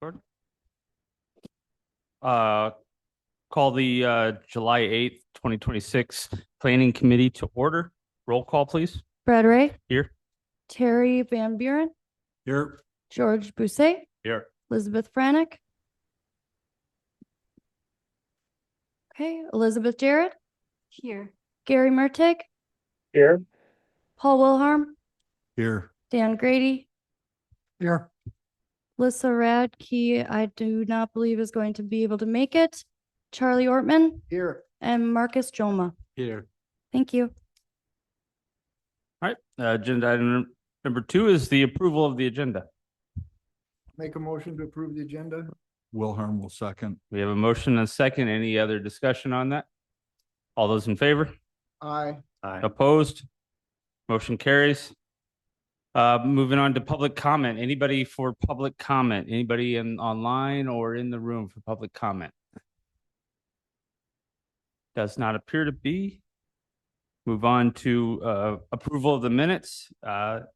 Call the July 8th, 2026 Planning Committee to order. Roll call, please. Brad Ray, Here. Terry Van Buren, Here. George Bousset, Here. Elizabeth Franick. Okay, Elizabeth Jarrett, Here. Gary Mertig, Here. Paul Wilharm, Here. Dan Grady, Here. Lissa Radke, I do not believe is going to be able to make it, Charlie Ortman, Here. and Marcus Joma. Here. Thank you. All right. Agenda item number 2 is the approval of the agenda. Make a motion to approve the agenda. Wilhelm will second. We have a motion and a second. Any other discussion on that? All those in favor? Aye. Opposed? Motion carries. Moving on to public comment. Anybody for public comment? Anybody online or in the room for public comment? Does not appear to be. Move on to approval of the minutes. Make a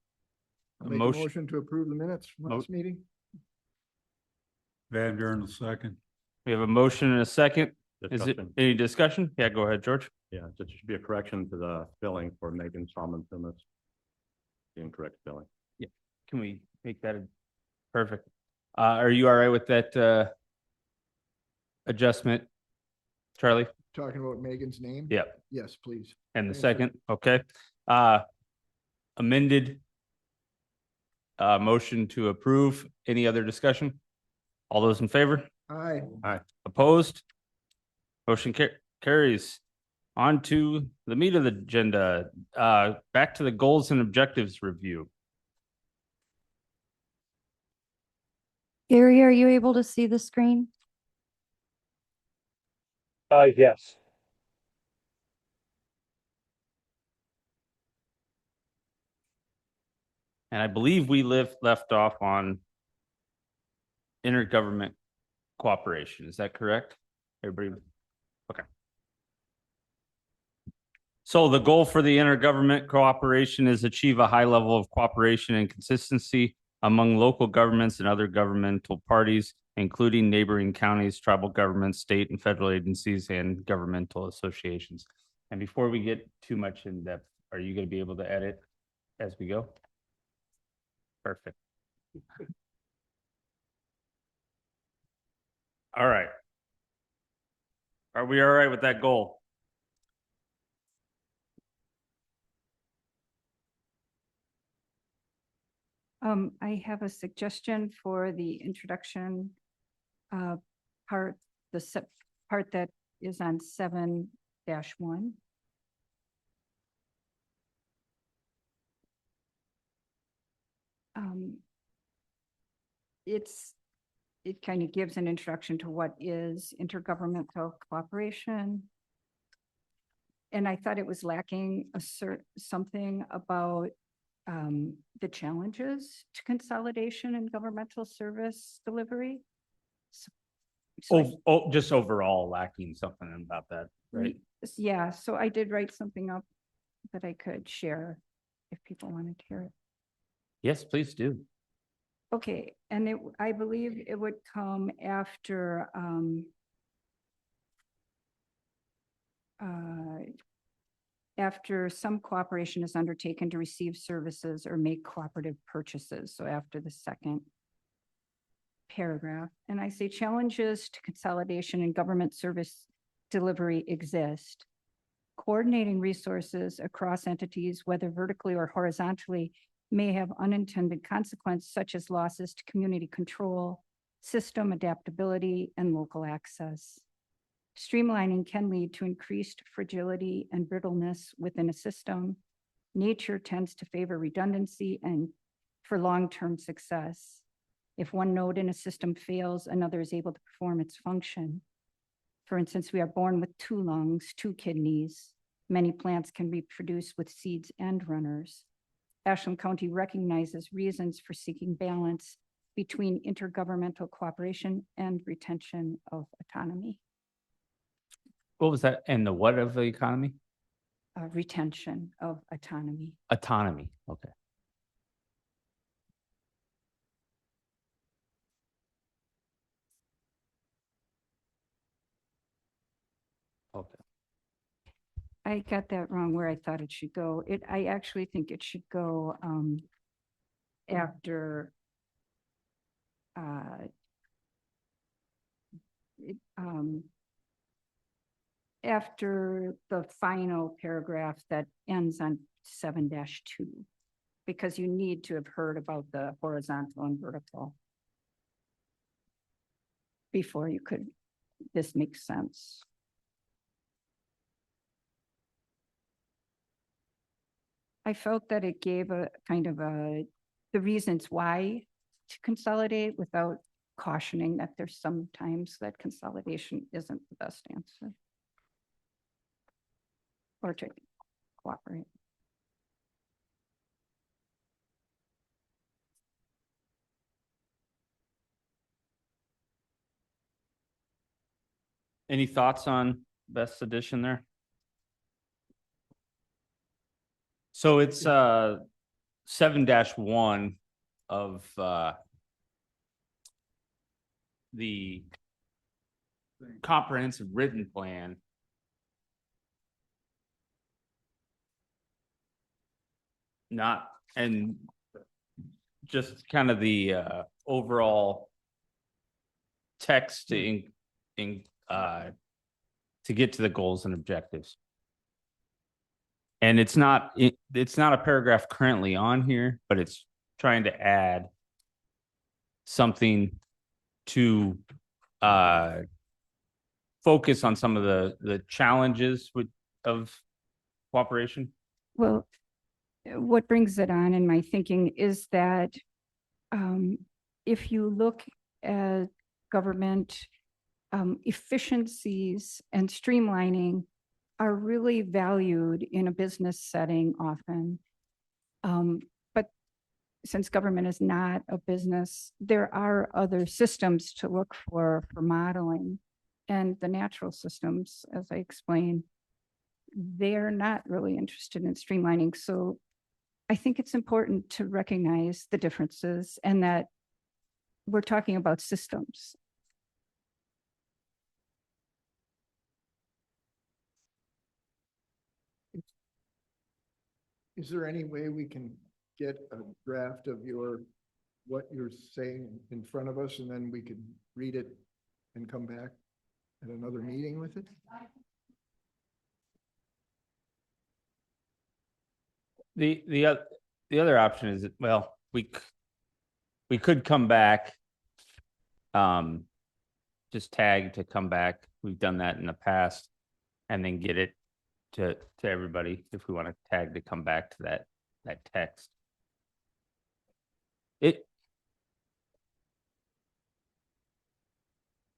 motion to approve the minutes from last meeting. Van Buren will second. We have a motion and a second. Is it Discussion. any discussion? Yeah, go ahead, George. Yeah, there should be a correction to the spelling for Megan Tomlinson. That's the incorrect spelling. Can we make that perfect? Are you all right with that adjustment, Charlie? Talking about Megan's name? Yeah. Yes, please. And the Thank you. second, okay. Amended motion to approve. Any other discussion? All those in favor? Aye. Opposed? Motion carries. On to the meat of the agenda. Back to the goals and objectives review. Gary, are you able to see the screen? Yes. And I believe we left off on intergovernment cooperation. Is that correct? Everybody? Okay. So the goal for the intergovernment cooperation is achieve a high level of cooperation and consistency among local governments and other governmental parties, including neighboring counties, tribal governments, state and federal agencies, and governmental associations. And before we get too much in depth, are you going to be able to edit as we go? Perfect. All right. Are we all right with that goal? I have a suggestion for the introduction part, part that is on 7-1. It kind of gives an introduction to what is intergovernmental cooperation. And I thought it was lacking something about the challenges to consolidation and governmental service delivery. Just overall lacking something about that, right? Yeah, so I did write something up that I could share if people wanted to hear it. Yes, please do. Okay, and I believe it would come after after some cooperation is undertaken to receive services or make cooperative purchases. So after the second paragraph, and I say challenges to consolidation and government service delivery exist. Coordinating resources across entities, whether vertically or horizontally, may have unintended consequences such as losses to community control, system adaptability, and local access. Streamlining can lead to increased fragility and brittleness within a system. Nature tends to favor redundancy and for long-term success. If one node in a system fails, another is able to perform its function. For instance, we are born with 2 lungs, 2 kidneys. Many plants can reproduce with seeds and runners. Ashland County recognizes reasons for seeking balance between intergovernmental cooperation and retention of autonomy. What was that? And the what of the economy? Retention of autonomy. Autonomy. Okay. I got that wrong where I thought it should go. I actually think it should go, after, uh, it, after the final paragraph that ends on 7-2, because you need to have heard about the horizontal and vertical before you could, this makes sense. I felt that it gave a kind of the reasons why to consolidate without cautioning that there's sometimes that consolidation isn't the best answer. Or to cooperate. Any thoughts on Beth's addition there? So it's 7-1 of the comprehensive written plan. Not, and just kind of the overall text to get to the goals and objectives. And it's not a paragraph currently on here, but it's trying to add something to focus on some of the challenges of cooperation. Well, what brings it on in my thinking is that if you look at government efficiencies and streamlining are really valued in a business setting often. But since government is not a business, there are other systems to look for modeling. And the natural systems, as I explained, they're not really interested in streamlining. So I think it's important to recognize the differences and that we're talking about systems. Is there any way we can get a draft of what you're saying in front of us, and then we can read it and come back at another meeting with it? The other option is, well, we could come back, just tag to come back. We've done that in the past, and then get it to everybody if we want to tag to come back to that text.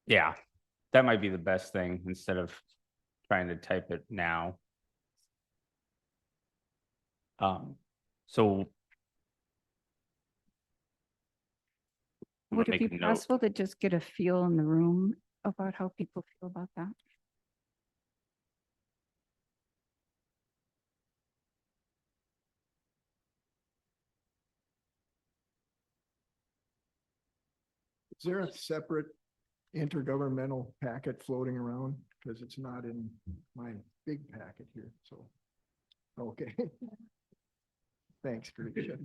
Yeah, that might be the best thing instead of trying to type it now. So Would it make be a note. possible to just get a feel in the room about how people feel about that? Is there a separate intergovernmental packet floating around? Because it's not in my big packet here, so. Okay. Thanks, Grisha.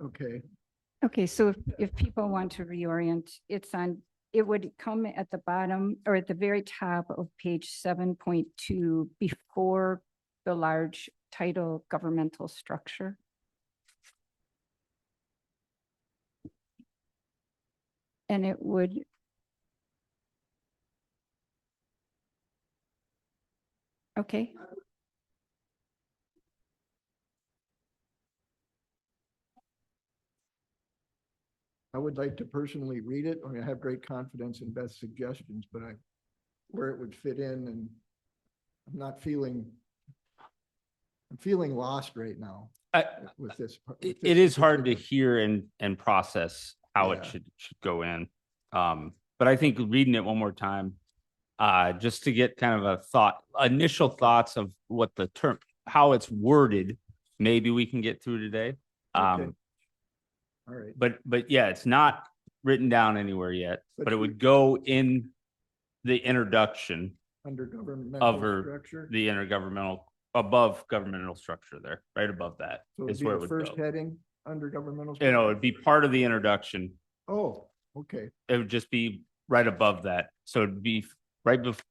Okay, Okay, so if people want to reorient, it would come at the bottom or at the very top of page 7.2 before the large title governmental structure. And it would. Okay. I would like to personally read it. I mean, I have great confidence in Beth's suggestions, but where it would fit in, and I'm feeling lost right now with this. It is hard to particular- hear and process how Yeah. it should go in. But I think reading it one more time, just to get kind of initial thoughts of what the term, how it's worded, maybe we can get through today. Okay. All right. But yeah, it's not written down anywhere yet, but it But- would go in the introduction. under governmental Over structure. the intergovernmental, above governmental structure there, right above that So is it'd be where it the would first go. heading under governmental. You know, structure? it'd be part of the introduction. Oh, okay. It would just be right above that. So it'd be right before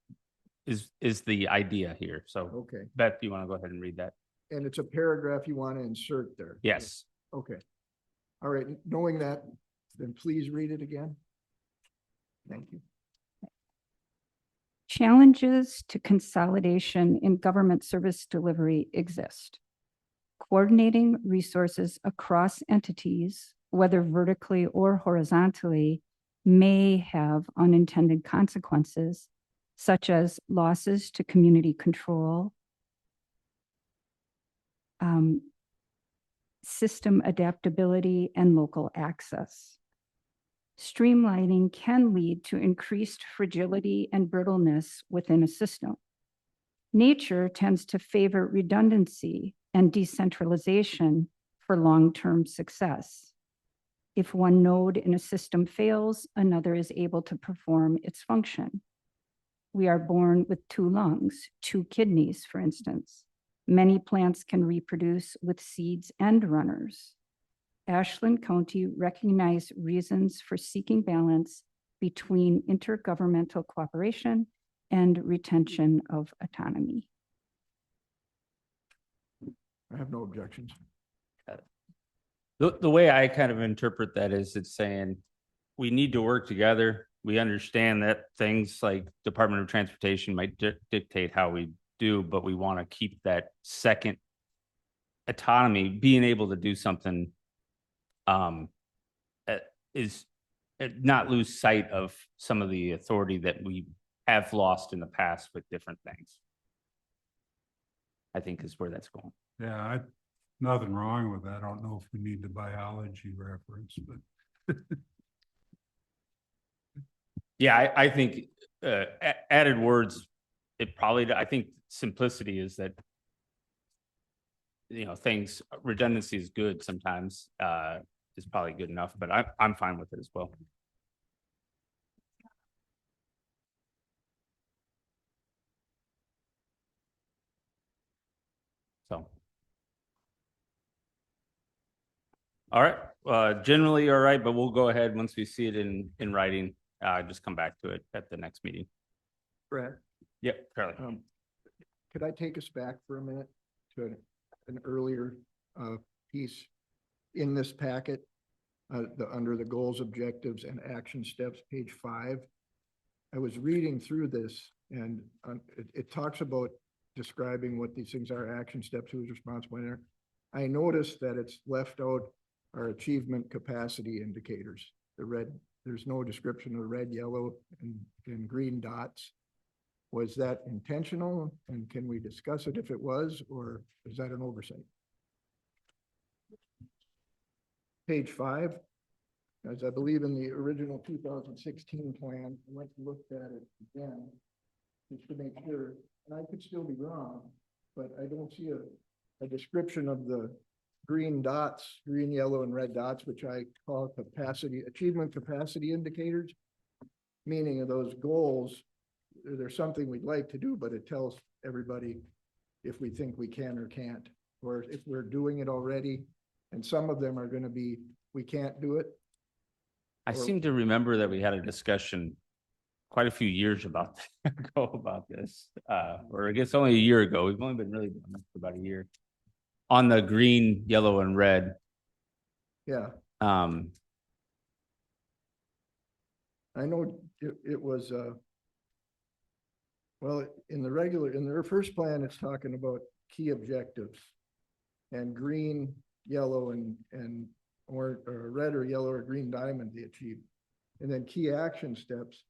is the idea here. So Okay. Beth, do you want to go ahead and read that? And it's a paragraph you want to insert there? Yes. Okay. All right, knowing that, then please read it again. Thank you. Challenges to consolidation in government service delivery exist. Coordinating resources across entities, whether vertically or horizontally, may have unintended consequences, such as losses to community control, system adaptability, and local access. Streamlining can lead to increased fragility and brittleness within a system. Nature tends to favor redundancy and decentralization for long-term success. If one node in a system fails, another is able to perform its function. We are born with 2 lungs, 2 kidneys, for instance. Many plants can reproduce with seeds and runners. Ashland County recognized reasons for seeking balance between intergovernmental cooperation and retention of autonomy. I have no objections. The way I kind of interpret that is it's saying we need to work together. We understand that things like Department of Transportation might dictate how we do, but we want to keep that second autonomy, being able to do something is not lose sight of some of the authority that we have lost in the past with different things. I think is where that's going. Yeah, nothing wrong with that. I don't know if we need the biology reference, but Yeah, I think added words, it probably, I think simplicity is that, you know, things, redundancy is good sometimes, is probably good enough, but I'm fine with it as well. So. All right, generally all right, but we'll go ahead once we see it in writing, just come back to it at the next meeting. Brad, Yep, Carly. could I take us back for a minute to an earlier piece in this packet? Under the goals, objectives, and action steps, page 5. I was reading through this and it talks about describing what these things are, action steps, who's responsible there. I noticed that it's left out our achievement capacity indicators. There's no description of red, yellow, and green dots. Was that intentional? And can we discuss it if it was, or is that an oversight? Page 5, as I believe in the original 2016 plan, I went and looked at it again, just to make sure, and I could still be wrong, but I don't see a description of the green dots, green, yellow, and red dots, which I call achievement capacity indicators, meaning of those goals. There's something we'd like to do, but it tells everybody if we think we can or can't, or if we're doing it already. And some of them are going to be, we can't do it. I seem to remember that we had a discussion quite a few years ago about this, or I guess only a year ago. We've only been really doing this for about a year on the green, yellow, and red. Yeah, I know it was, well, in their first plan, it's talking about key objectives and green, yellow, or red or yellow or green diamond they achieve. And then key action steps.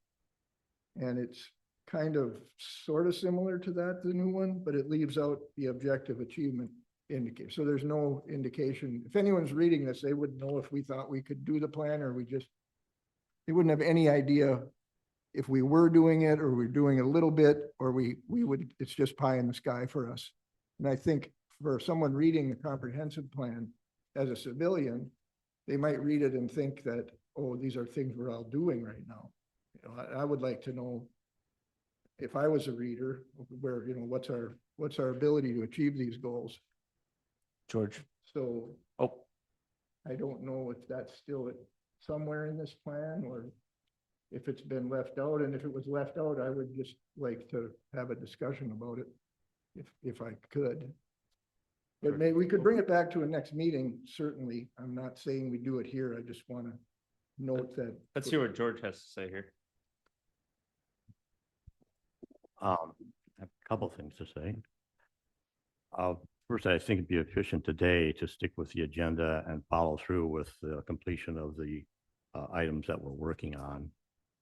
And it's kind of sort of similar to that, the new one, but it leaves out the objective achievement indicator. So there's no indication. If anyone's reading this, they wouldn't know if we thought we could do the plan or they wouldn't have any idea if we were doing it or we're doing a little bit, or we would, it's just pie in the sky for us. And I think for someone reading the comprehensive plan as a civilian, they might read it and think that, oh, these are things we're all doing right now. You know, I would like to know if I was a reader, where, what's our ability to achieve these goals? George. So Oh, I don't know if that's still somewhere in this plan or if it's been left out. And if it was left out, I would just like to have a discussion about it if I could. But maybe we could bring it back to a next meeting, certainly. I'm not saying we do it here. I just want to note that. let's hear what George has to say here. I have a couple things to say. First, I think it'd be efficient today to stick with the agenda and follow through with the completion of the items that we're working on.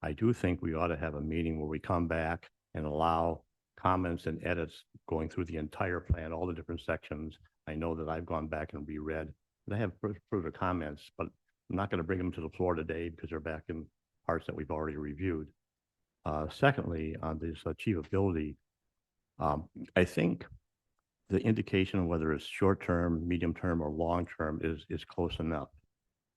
I do think we ought to have a meeting where we come back and allow comments and edits going through the entire plan, all the different sections. I know that I've gone back and reread, and I have further comments, but I'm not going to bring them to the floor today because they're back in parts that we've already reviewed. Secondly, on this achievability, I think the indication of whether it's short-term, medium-term, or long-term is close enough.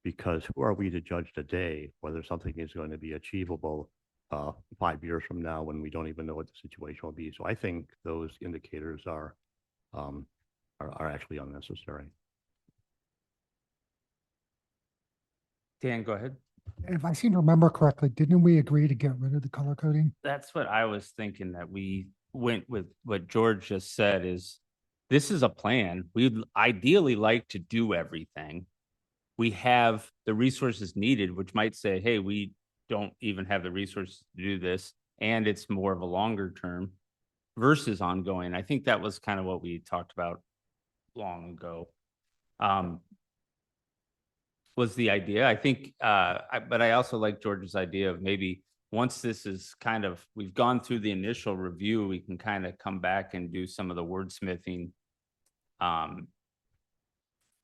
Because who are we to judge today whether something is going to be achievable 5 years from now when we don't even know what the situation will be? So I think those indicators are actually unnecessary. Dan, go ahead. If I seem to remember correctly, didn't we agree to get rid of the color coding? That's what I was thinking, that we went with what George just said is, this is a plan. We'd ideally like to do everything. We have the resources needed, which might say, hey, we don't even have the resources to do this, and it's more of a longer term versus ongoing. I think that was kind of what we talked about long ago. Was the idea. I think, but I also like George's idea of maybe once this is kind of, we've gone through the initial review, we can kind of come back and do some of the wordsmithing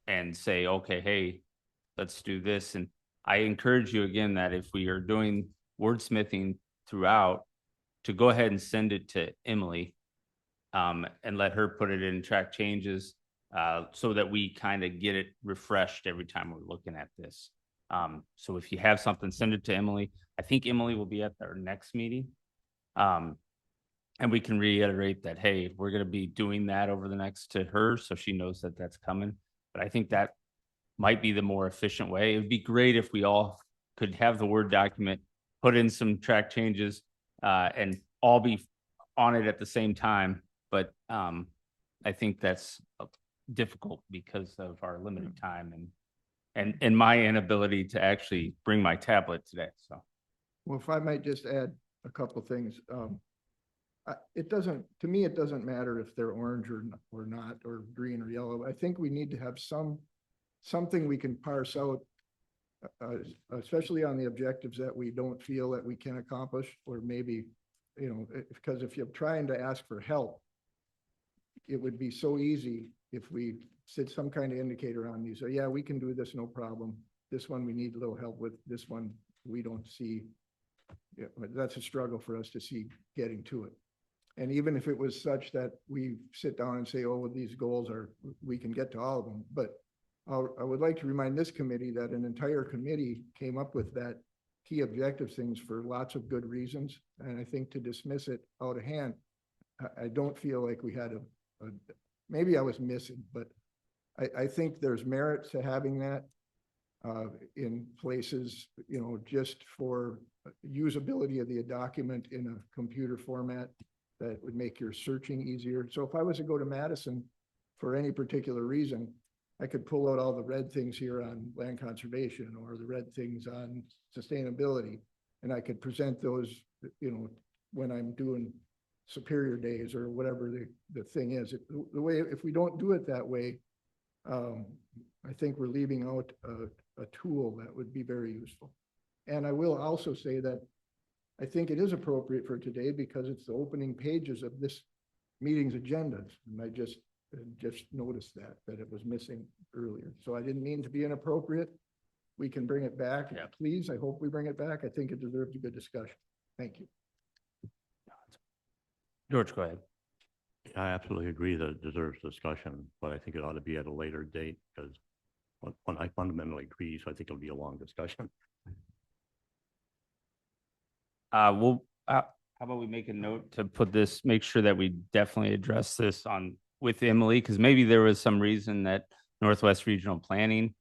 and say, okay, hey, let's do this. And I encourage you again that if we are doing wordsmithing throughout, to go ahead and send it to Emily and let her put it in track changes so that we kind of get it refreshed every time we're looking at this. So if you have something, send it to Emily. I think Emily will be at our next meeting. And we can reiterate that, hey, we're going to be doing that over the next to her, so she knows that that's coming. But I think that might be the more efficient way. It would be great if we all could have the Word document, put in some track changes, and all be on it at the same time. But I think that's difficult because of our limited time and my inability to actually bring my tablet today. So, Well, if I might just add a couple of things. To me, it doesn't matter if they're orange or not, or green or yellow. I think we need to have something we can parse out, especially on the objectives that we don't feel that we can accomplish, or maybe, because if you're trying to ask for help, it would be so easy if we set some kind of indicator on these. So yeah, we can do this, no problem. This one we need a little help with. This one we don't see. Yeah, but that's a struggle for us to see getting to it. And even if it was such that we sit down and say, oh, well, these goals we can get to all of them. But I would like to remind this committee that an entire committee came up with that key objective things for lots of good reasons. And I think to dismiss it out of hand, I don't feel like we had maybe I was missing, but I think there's merit to having that in places, just for usability of the document in a computer format that would make your searching easier. So if I was to go to Madison for any particular reason, I could pull out all the red things here on land conservation or the red things on sustainability, and I could present those, when I'm doing Superior Days or whatever the thing is. If we don't do it that way, I think we're leaving out a tool that would be very useful. And I will also say that I think it is appropriate for today because it's the opening pages of this meeting's agendas. And I just noticed that it was missing earlier. So I didn't mean to be inappropriate. We can bring it back. Yeah. Please, I hope we bring it back. I think it deserves a good discussion. Thank you. George, go ahead. I absolutely agree that it deserves discussion, but I think it ought to be at a later date because when I fundamentally agree, so I think it'll be a long discussion. how about we make a note to put this, make sure that we definitely address this on with Emily, because maybe there was some reason that Northwest Regional Planning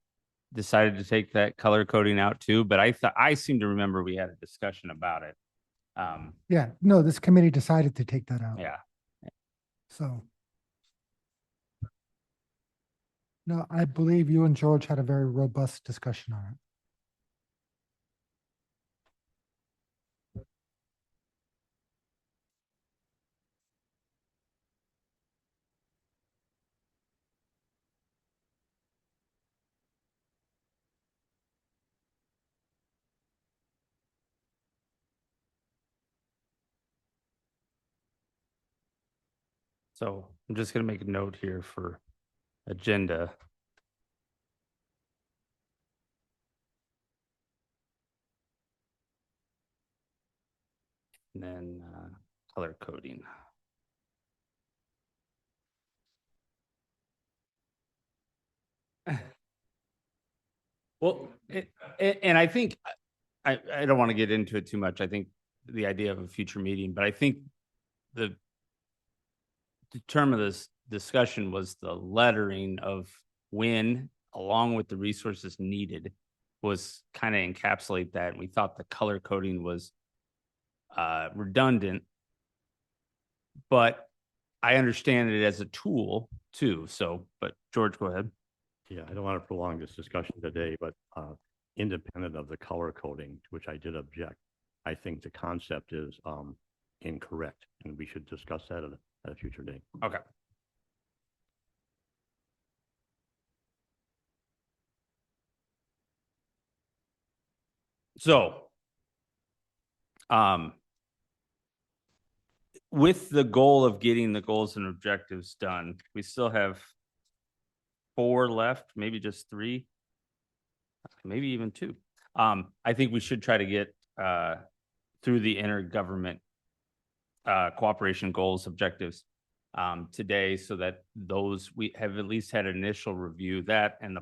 decided to take that color coding out too, but I thought, I seem to remember we had a discussion about it. Yeah, no, this committee decided to take that out. Yeah, So. No, I believe you and George had a very robust discussion on it. so I'm just gonna make a note here for agenda. And then color coding. Well, and I think I don't want to get into it too much. I think the idea of a future meeting, but I think the term of this discussion was the lettering of when, along with the resources needed, was kind of encapsulate that. And we thought the color coding was redundant, but I understand it as a tool too. So, but George, go ahead. Yeah, I don't want to prolong this discussion today, but independent of the color coding, to which I did object, I think the concept is incorrect, and we should discuss that at a future date. Okay. So, with the goal of getting the goals and objectives done, we still have 4 left, maybe just 3, maybe even 2. I think we should try to get through the intergovernment cooperation goals, objectives today, so that those we have at least had an initial review, that and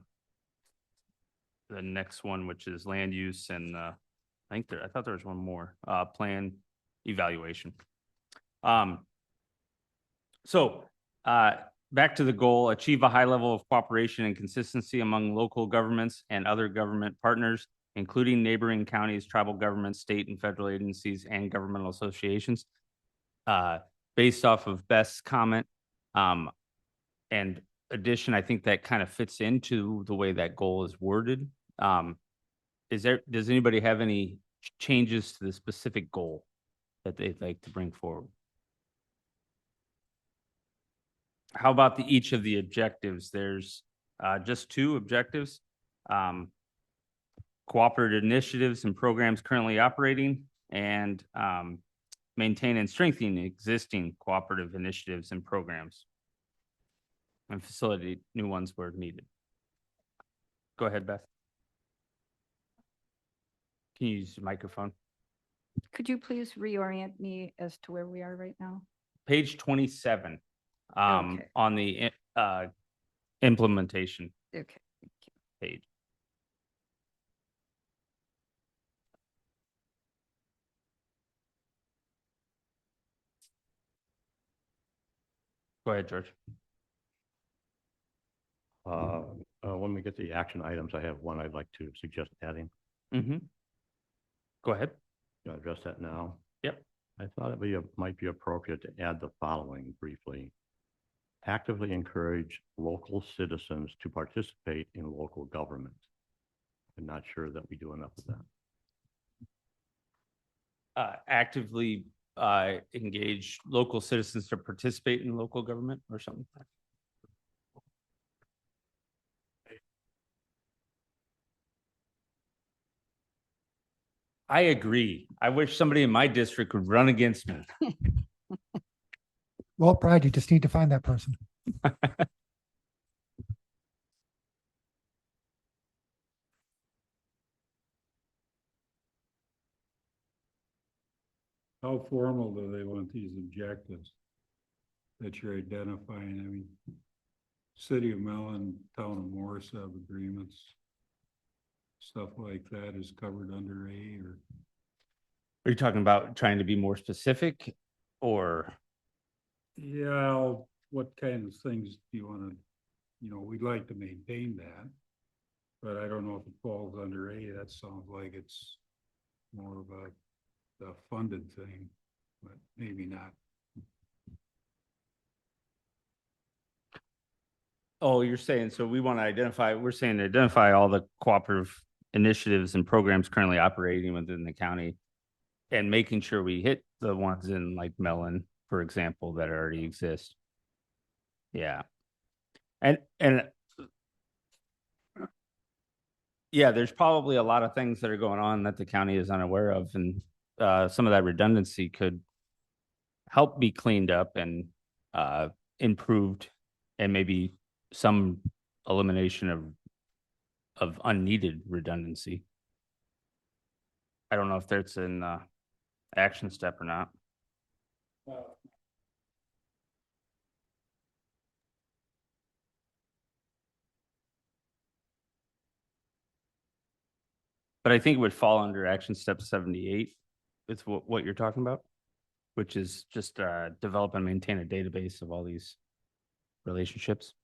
the next one, which is land use and I thought there was one more plan evaluation. So back to the goal: achieve a high level of cooperation and consistency among local governments and other government partners, including neighboring counties, tribal governments, state and federal agencies, and governmental associations. Based off of Beth's comment and addition, I think that kind of fits into the way that goal is worded. Does anybody have any changes to the specific goal that they'd like to bring forward? How about each of the objectives? There's just 2 objectives. Cooperative initiatives and programs currently operating, and maintain and strengthen existing cooperative initiatives and programs, and facilitate new ones where needed. Go ahead, Beth. Can you use the microphone? Could you please reorient me as to where we are right now? Page 27 Okay. on the implementation Okay. page. Go ahead, George. When we get the action items, I have one I'd like to suggest adding. Mm-hmm. Go ahead. You want to address that now? Yep. I thought might be appropriate to add the following briefly. Actively encourage local citizens to participate in local government. I'm not sure that we do enough of that. Actively engage local citizens to participate in local government or something. I agree. I wish somebody in my district would run against me. Well, Brad, you just need to find that person. How formal do they want these objectives that you're identifying? I mean, City of Mellon, Town of Morris have agreements. Stuff like that is covered under A, or Are you talking about trying to be more specific or? Yeah, what kind of things do you wanna, we'd like to maintain that. But I don't know if it falls under A, that sounds like it's more of a funded thing, but maybe not. Oh, you're saying, so we want to identify, we're saying to identify all the cooperative initiatives and programs currently operating within the county and making sure we hit the ones in like Mellon, for example, that already exist. Yeah. And yeah, there's probably a lot of things that are going on that the county is unaware of, and some of that redundancy could help be cleaned up and improved, and maybe some elimination of unneeded redundancy. I don't know if that's an action step or not. But I think it would fall under action step 78. It's what you're talking about, which is just develop and maintain a database of all these relationships.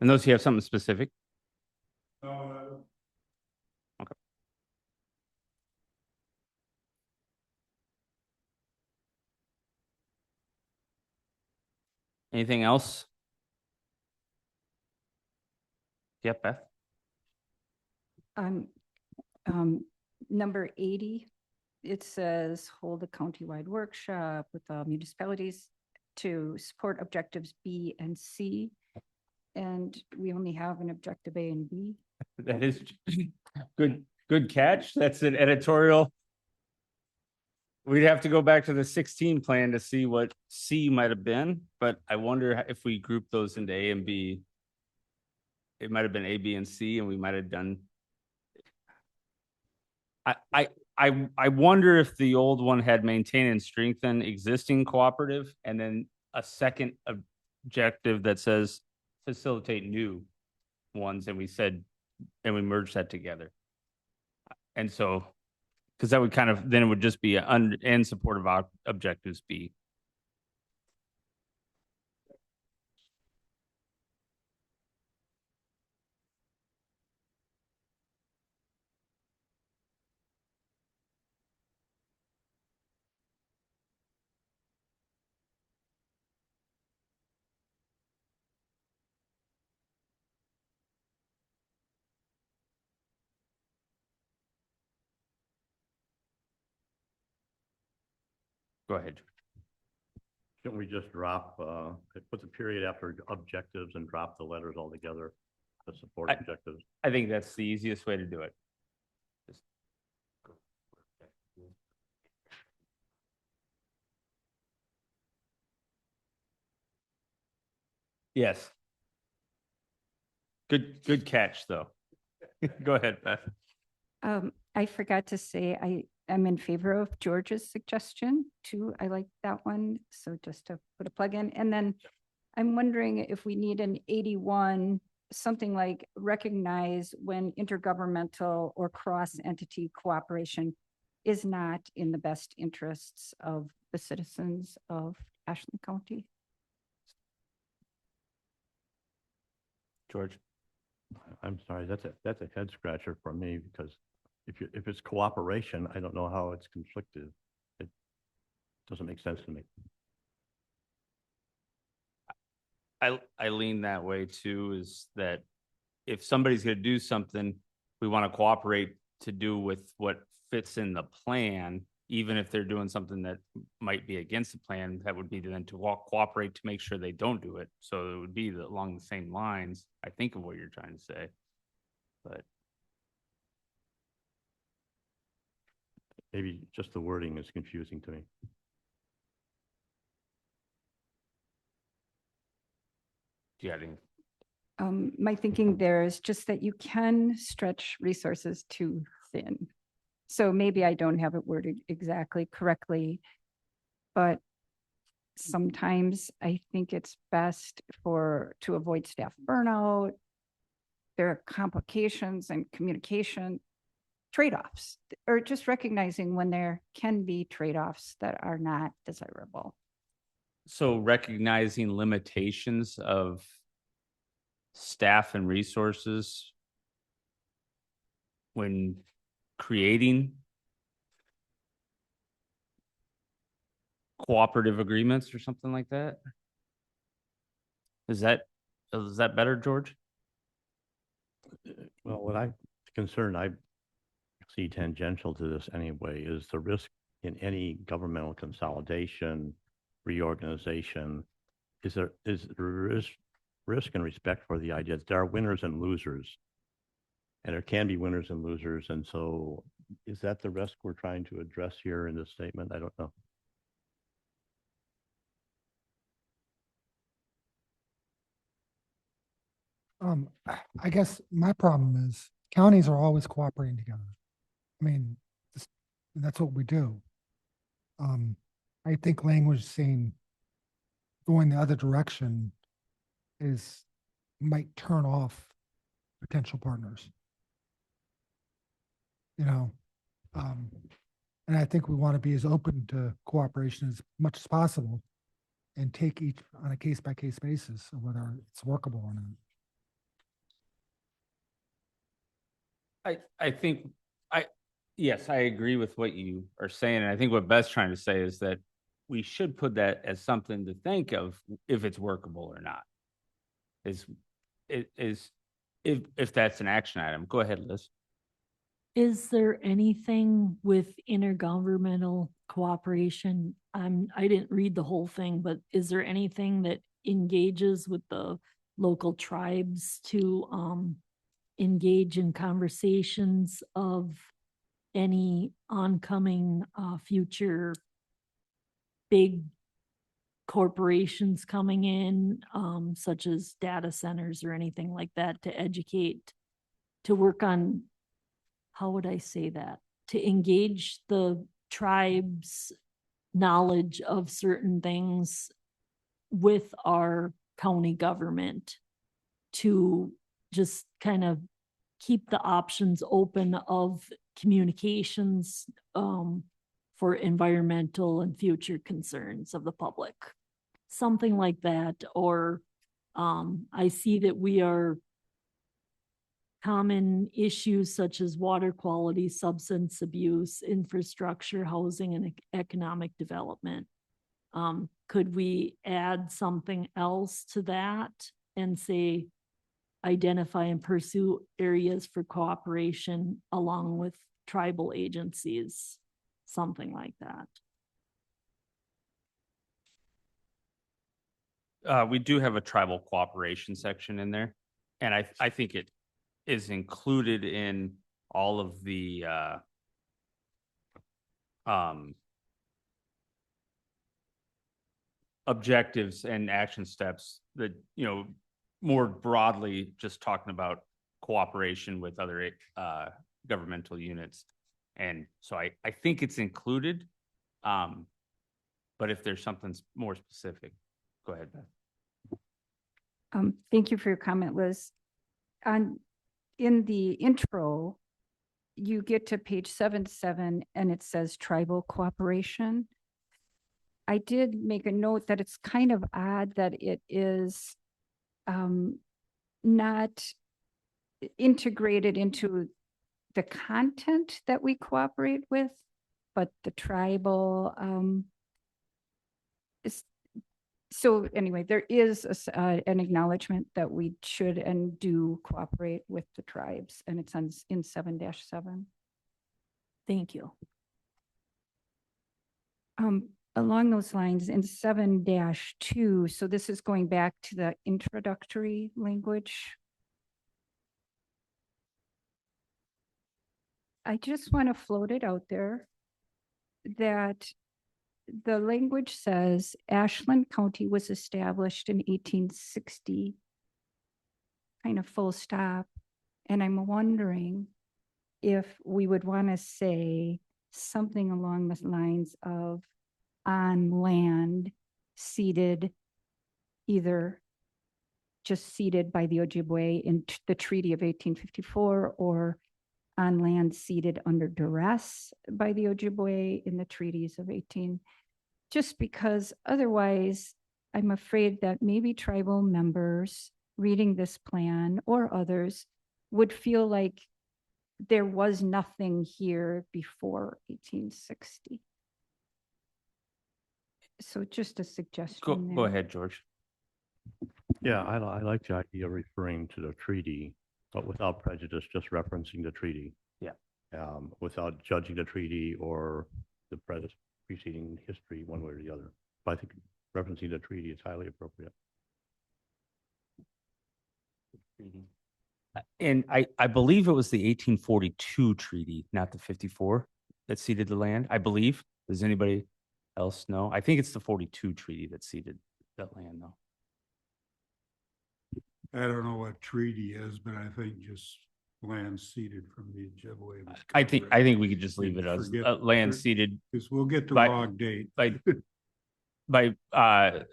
And those you have something specific? Okay. Anything else? Yep, Beth. Number 80, it says hold a countywide workshop with all municipalities to support objectives B and C. And we only have an objective A and B. That is good catch. That's an editorial. We'd have to go back to the 16 plan to see what C might have been, but I wonder if we group those into A and B. It might have been A, B, and C, and we might have done. I wonder if the old one had maintain and strengthen existing cooperative, and then a second objective that says facilitate new ones, and we merged that together. And so, because that would then it would just be and supportive objectives B. Go ahead. Shouldn't we just drop, put the period after objectives and drop the letters altogether to support objectives? I think that's the easiest way to do it. Yes. Good catch, though. Go ahead, Beth. I forgot to say, I am in favor of George's suggestion too. I like that one. So just to put a plug in. And then I'm wondering if we need an 81, something like recognize when intergovernmental or cross-entity cooperation is not in the best interests of the citizens of Ashland County. George. I'm sorry, that's a head scratcher for me, because if it's cooperation, I don't know how it's conflicted. It doesn't make sense to me. I lean that way too, is that if somebody's going to do something, we want to cooperate to do with what fits in the plan, even if they're doing something that might be against the plan. That would be then to cooperate to make sure they don't do it. So it would be along the same lines, I think, of what you're trying to say. But Maybe just the wording is confusing to me. do you have any? My thinking there is just that you can stretch resources too thin. So maybe I don't have it worded exactly correctly, but sometimes I think it's best to avoid staff burnout. There are complications and communication trade-offs, or just recognizing when there can be trade-offs that are not desirable. So recognizing limitations of staff and resources when creating cooperative agreements or something like that? Is that better, George? Well, concern I see tangential to this anyway is the risk in any governmental consolidation, reorganization. Is there risk and respect for the idea that there are winners and losers, and there can be winners and losers, and so is that the risk we're trying to address here in this statement? I don't know. I guess my problem is counties are always cooperating together. I mean, that's what we do. I think language saying going the other direction might turn off potential partners. You know, and I think we want to be as open to cooperation as much as possible and take each on a case by case basis of whether it's workable or not. Yes, I agree with what you are saying. And I think what Beth's trying to say is that we should put that as something to think of if it's workable or not. If that's an action item. Go ahead, Liz. Is there anything with intergovernmental cooperation? I didn't read the whole thing, but is there anything that engages with the local tribes to engage in conversations of any oncoming future big corporations coming in, such as data centers or anything like that, to educate, to work on, how would I say that? To engage the tribe's knowledge of certain things with our county government to just kind of keep the options open of communications for environmental and future concerns of the public. Something like that, or I see that we are common issues such as water quality, substance abuse, infrastructure, housing, and economic development. Could we add something else to that and say, identify and pursue areas for cooperation along with tribal agencies, something like that? We do have a tribal cooperation section in there. And I think it is included in all of the objectives and action steps that, more broadly, just talking about cooperation with other governmental units. And so I think it's included. But if there's something more specific, go ahead, Beth. Thank you for your comment, Liz. In the intro, you get to page 7 and it says tribal cooperation. I did make a note that it's kind of odd that it is not integrated into the content that we cooperate with, but the tribal so anyway, there is an acknowledgement that we should and do cooperate with the tribes, and it's in 7-7. Thank you. Along those lines, in 7-2, so this is going back to the introductory language. I just want to float it out there that the language says Ashland County was established in 1860, kind of full stop. And I'm wondering if we would want to say something along the lines of on land ceded, either just ceded by the Ojibwe in the Treaty of 1854 or on land ceded under duress by the Ojibwe in the treaties of 18, just because otherwise I'm afraid that maybe tribal members reading this plan or others would feel like there was nothing here before 1860. So just a suggestion Go there. ahead, George. Yeah, I like the idea of referring to the treaty, but without prejudice, just referencing the treaty. Yeah. Without judging the treaty or the preceding history one way or the other. But I think referencing the treaty is highly appropriate. And I believe it was the 1842 treaty, not the 54, that ceded the land, I believe. Does anybody else know? I think it's the 42 treaty that ceded that land, though. I don't know what treaty is, but I think just land ceded from the Ojibwe. was I think we could just And leave it as forget- land for- ceded Because we'll get the by- wrong date. by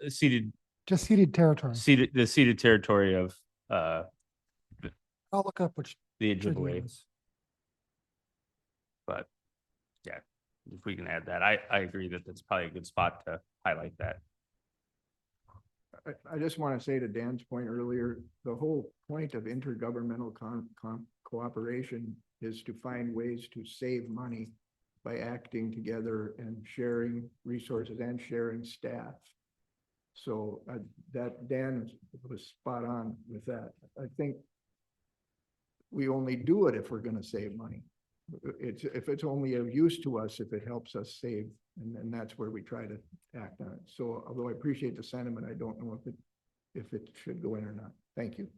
ceded Just ceded territory. the ceded territory of I'll look up which the treaty it Ojibwe. was. But yeah, if we can add that, I agree that that's probably a good spot to highlight that. I just want to say to Dan's point earlier, the whole point of intergovernmental cooperation is to find ways to save money by acting together and sharing resources and sharing staff. So that Dan was spot on with that. I think we only do it if we're going to save money. If it's only of use to us, if it helps us save, and then that's where we try to act on it. So although I appreciate the sentiment, I don't know if it should go in or not. Thank you.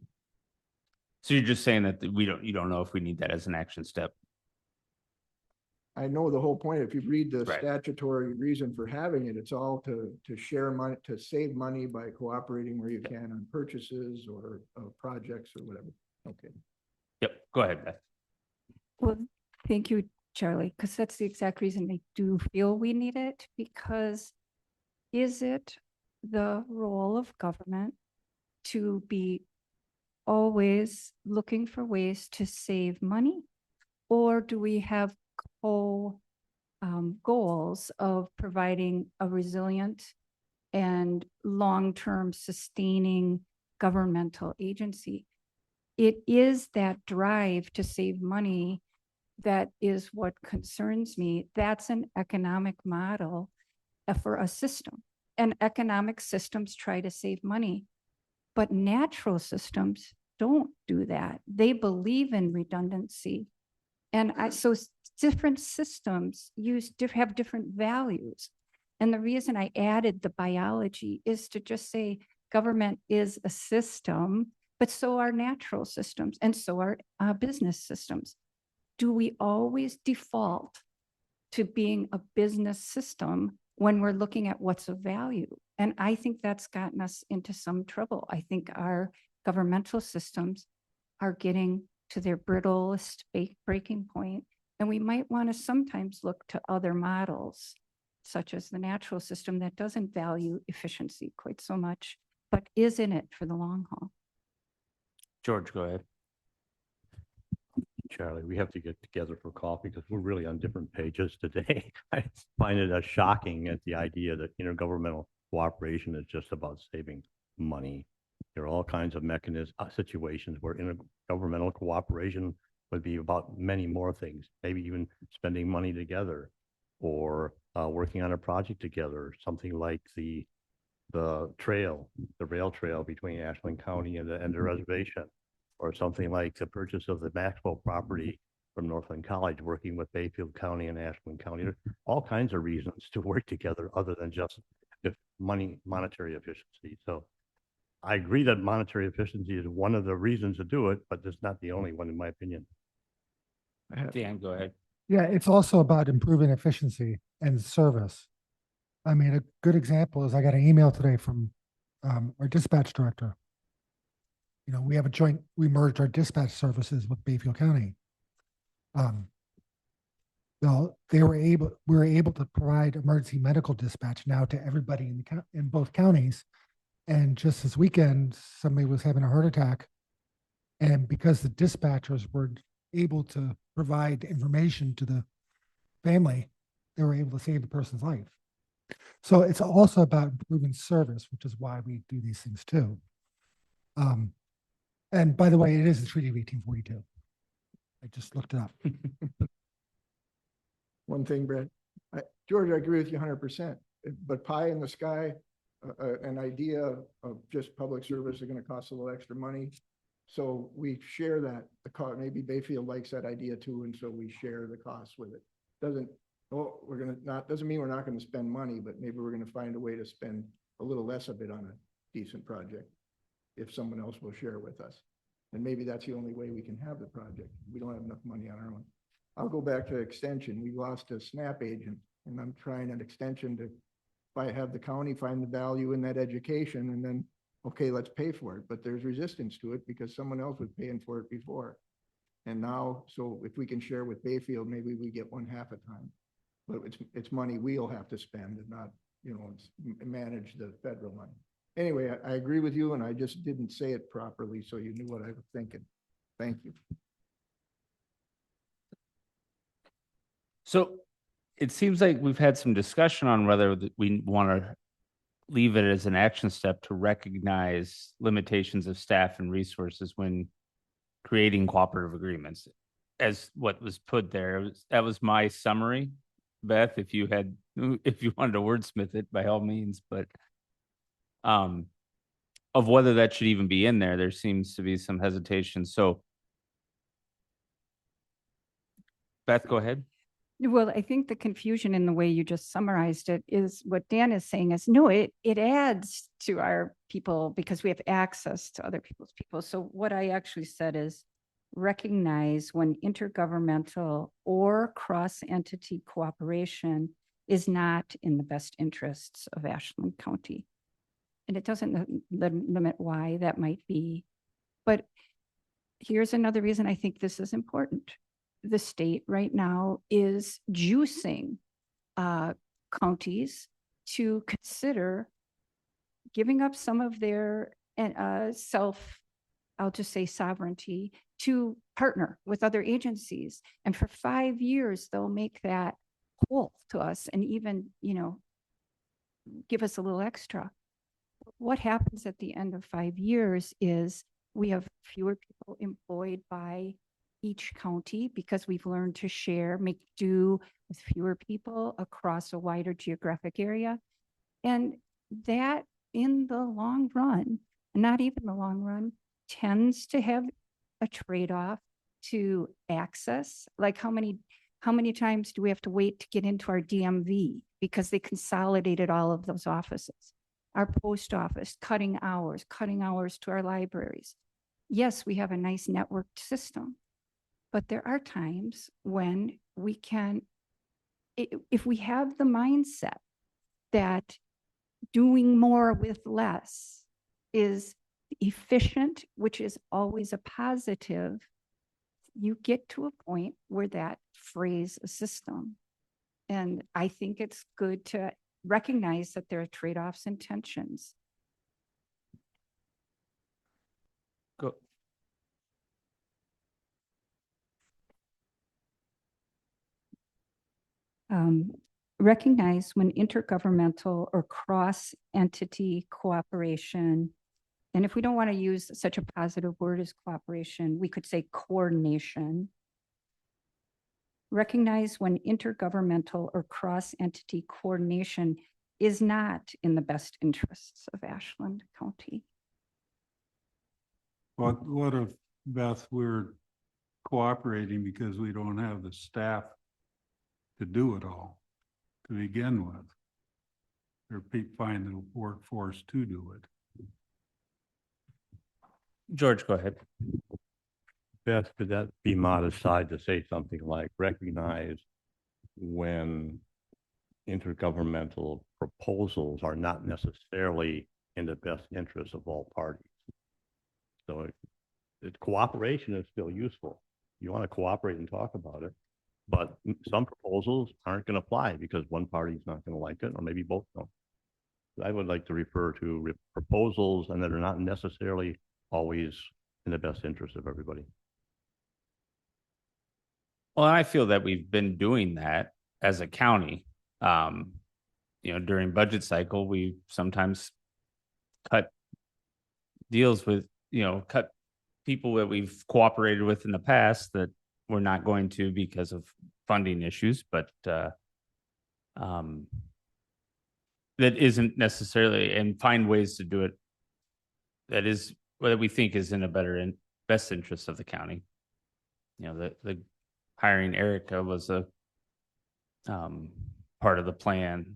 So you're just saying that you don't know if we need that as an action step. I know the whole point. If you read the Right. statutory reason for having it, it's all to share money, to save money by cooperating where you can on purchases or projects or whatever. Okay. Yep, go ahead, Beth. Well, thank you, Charlie, because that's the exact reason I do feel we need it, because is it the role of government to be always looking for ways to save money? Or do we have goals of providing a resilient and long-term sustaining governmental agency? It is that drive to save money that is what concerns me. That's an economic model for a system. And economic systems try to save money, but natural systems don't do that. They believe in redundancy. And so different systems have different values. And the reason I added the biology is to just say government is a system, but so are natural systems and so are business systems. Do we always default to being a business system when we're looking at what's of value? And I think that's gotten us into some trouble. I think our governmental systems are getting to their brittlest breaking point, and we might want to sometimes look to other models, such as the natural system that doesn't value efficiency quite so much, but is in it for the long haul. George, go ahead. Charlie, we have to get together for coffee because we're really on different pages today. I find it shocking at the idea that intergovernmental cooperation is just about saving money. There are all kinds of mechanisms, situations where intergovernmental cooperation would be about many more things, maybe even spending money together or working on a project together, something like the rail trail between Ashland County and the reservation, or something like the purchase of the Maxwell property from Northland College, working with Bayfield County and Ashland County. There are all kinds of reasons to work together other than just monetary efficiency. So I agree that monetary efficiency is one of the reasons to do it, but it's not the only one, in my opinion. Dan, go ahead. Yeah, it's also about improving efficiency and service. I mean, a good example is I got an email today from our dispatch director. You know, we merged our dispatch services with Bayfield County. We were able to provide emergency medical dispatch now to everybody in both counties. And just this weekend, somebody was having a heart attack. And because the dispatchers were able to provide information to the family, they were able to save the person's life. So it's also about improving service, which is why we do these things too. And by the way, it is the Treaty of 1842. I just looked it up. One thing, Brett, George, I agree with you 100%, but pie in the sky, an idea of just public service is going to cost a little extra money. So we share that, the cost. Maybe Bayfield likes that idea too, and so we share the costs with it. Doesn't mean we're not going to spend money, but maybe we're going to find a way to spend a little less of it on a decent project if someone else will share with us. And maybe that's the only way we can have the project. We don't have enough money on our own. I'll go back to extension. We lost a SNAP agent, and I'm trying an extension to have the county find the value in that education, and then, okay, let's pay for it. But there's resistance to it because someone else was paying for it before. And now, so if we can share with Bayfield, maybe we get 1/2 a time. But it's money we'll have to spend and not, manage the federal money. Anyway, I agree with you, and I just didn't say it properly, so you knew what I was thinking. Thank you. So it seems like we've had some discussion on whether we want to leave it as an action step to recognize limitations of staff and resources when creating cooperative agreements. As what was put there, that was my summary. Beth, if you wanted to wordsmith it, by all means, but of whether that should even be in there seems to be some hesitation. So Beth, go ahead. Well, I think the confusion in the way you just summarized it is what Dan is saying is, no, it adds to our people because we have access to other people's people. So what I actually said is recognize when intergovernmental or cross-entity cooperation is not in the best interests of Ashland County. And it doesn't limit why that might be. But here's another reason I think this is important. The state right now is juicing counties to consider giving up some of their I'll just say sovereignty to partner with other agencies. And for 5 years, they'll make that whole to us and even, give us a little extra. What happens at the end of 5 years is we have fewer people employed by each county because we've learned to share, make do with fewer people across a wider geographic area. And that in the long run, not even the long run, tends to have a trade-off to access. Like how many times do we have to wait to get into our DMV because they consolidated all of those offices? Our post office, cutting hours to our libraries. Yes, we have a nice networked system, but there are times when we can, if we have the mindset that doing more with less is efficient, which is always a positive, you get to a point where that frays a system. And I think it's good to recognize that there are trade-offs and tensions. Go. Recognize when intergovernmental or cross-entity cooperation, and if we don't want to use such a positive word as cooperation, we could say coordination. Recognize when intergovernmental or cross-entity coordination is not in the best interests of Ashland County. What if, Beth, we're cooperating because we don't have the staff to do it all to begin with? Or find the workforce to do it. George, go ahead. Beth, could that be modified to say something like recognize when intergovernmental proposals are not necessarily in the best interest of all parties? So cooperation is still useful. You want to cooperate and talk about it, but some proposals aren't going to apply because one party's not going to like it, or maybe both don't. I would like to refer to proposals and that are not necessarily always in the best interest of everybody. Well, I feel that we've been doing that as a county. During budget cycle, we sometimes cut deals with, cut people that we've cooperated with in the past that we're not going to because of funding issues, but that isn't necessarily, and find ways to do it that is what we think is in a better and best interest of the county. The hiring Erica was a part of the plan,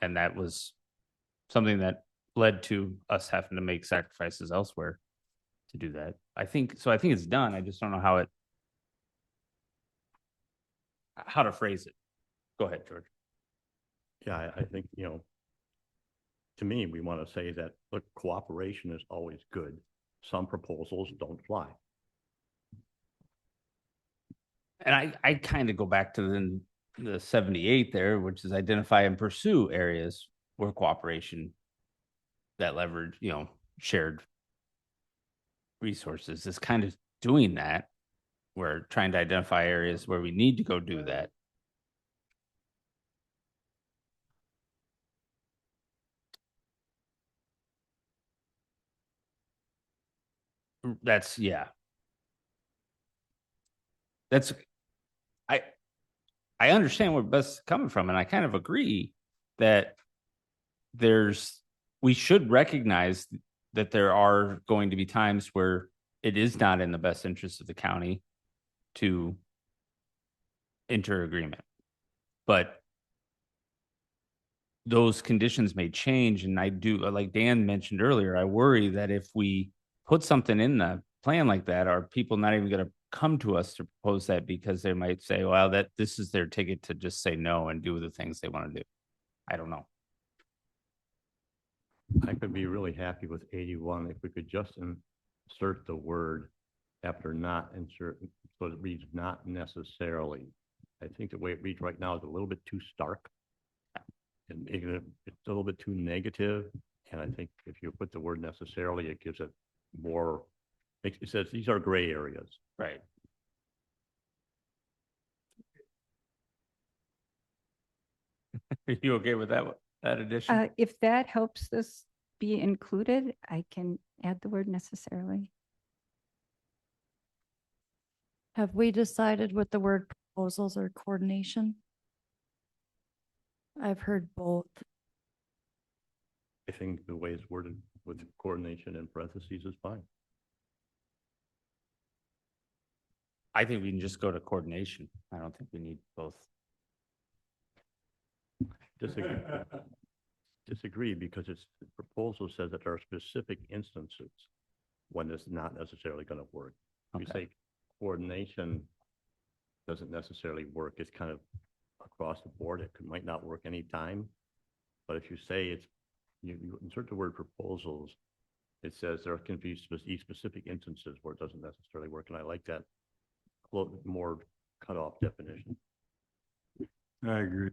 and that was something that led to us having to make sacrifices elsewhere to do that. I think it's done. I just don't know how to phrase it. Go ahead, George. Yeah, I think, to me, we want to say that, look, cooperation is always good. Some proposals don't fly. And I kind of go back to the 78 there, which is identify and pursue areas where cooperation that leverage, shared resources is kind of doing that. We're trying to identify areas where we need to go do that. That's, yeah. That's, I understand where Beth's coming from, and I kind of agree that we should recognize that there are going to be times where it is not in the best interest of the county to enter agreement. But those conditions may change, and I do, like Dan mentioned earlier, I worry that if we put something in the plan like that, are people not even going to come to us to propose that because they might say, well, that this is their ticket to just say no and do the things they want to do. I don't know. I could be really happy with 81 if we could just insert the word after not insert, so it reads not necessarily. I think the way it reads right now is a little bit too stark. And it's a little bit too negative. And I think if you put the word necessarily, it gives it more, it says these are gray areas. Right. Are you okay with that addition? If that helps this be included, I can add the word necessarily. Have we decided what the word proposals or coordination? I've heard both. I think the way it's worded with coordination in parentheses is fine. I think we can just go to coordination. I don't think we need both. Disagree because the proposal says that there are specific instances when it's not necessarily going to work. If you say coordination doesn't necessarily work, it's kind of across the board. It might not work anytime. But if you say you insert the word proposals, it says there can be specific instances where it doesn't necessarily work. And I like that a little bit more cutoff definition. I agree.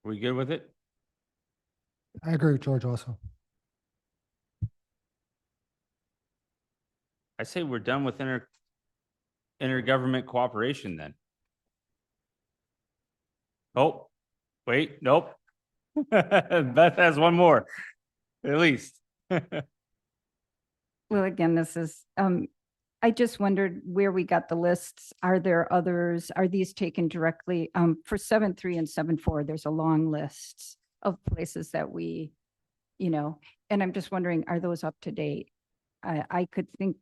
We good with it? I agree with George also. I say we're done with intergovernment cooperation then. Oh, wait, nope. Beth has one more, at least. Well, again, this is, I just wondered where we got the lists. Are there others? Are these taken directly? For 7.3 and 7.4, there's a long list of places that we, and I'm just wondering, are those up to date? I could think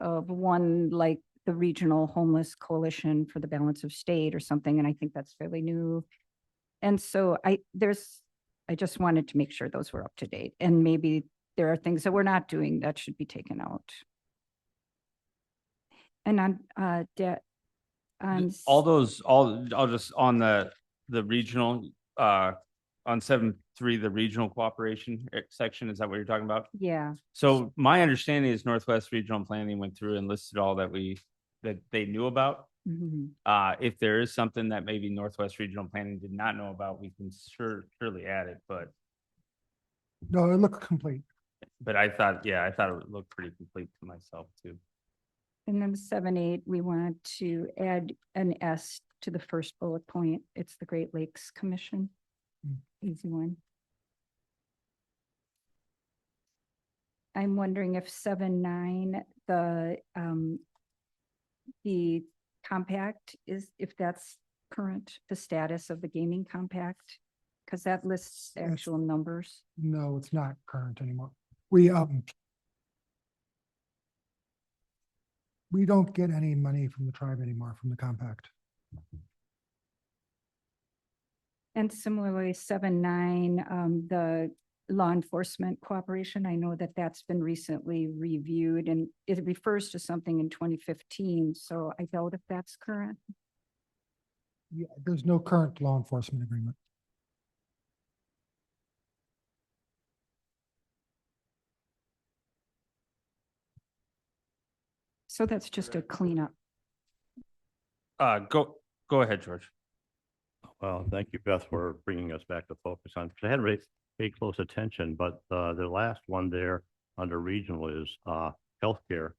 of one like the Regional Homeless Coalition for the Balance of State or something, and I think that's fairly new. And so I just wanted to make sure those were up to date, and maybe there are things that we're not doing that should be taken out. And on debt, I'll just on the regional, on 7.3, the regional cooperation section, is that what you're talking about? yeah, So my understanding is Northwest Regional Planning went through and listed all that they knew about. mhm. If there is something that maybe Northwest Regional Planning did not know about, we can surely add it, but No, it looked complete. But I thought it looked pretty complete to myself too. And then 7.8, we want to add an S to the first bullet point. It's the Great Lakes Commission. Mm. Easy one. I'm wondering if 7.9, the compact is, if that's current, the status of the gaming compact, because that lists Yes. actual numbers. No, it's not current anymore. We don't get any money from the tribe anymore from the compact. And similarly, 7.9, the law enforcement cooperation, I know that that's been recently reviewed and it refers to something in 2015, so I doubt if that's current. Yeah, there's no current law enforcement agreement. So that's just a cleanup. Go ahead, George. Well, thank you, Beth, for bringing us back to focus on, because I hadn't really paid close attention, but the last one there under regional is healthcare,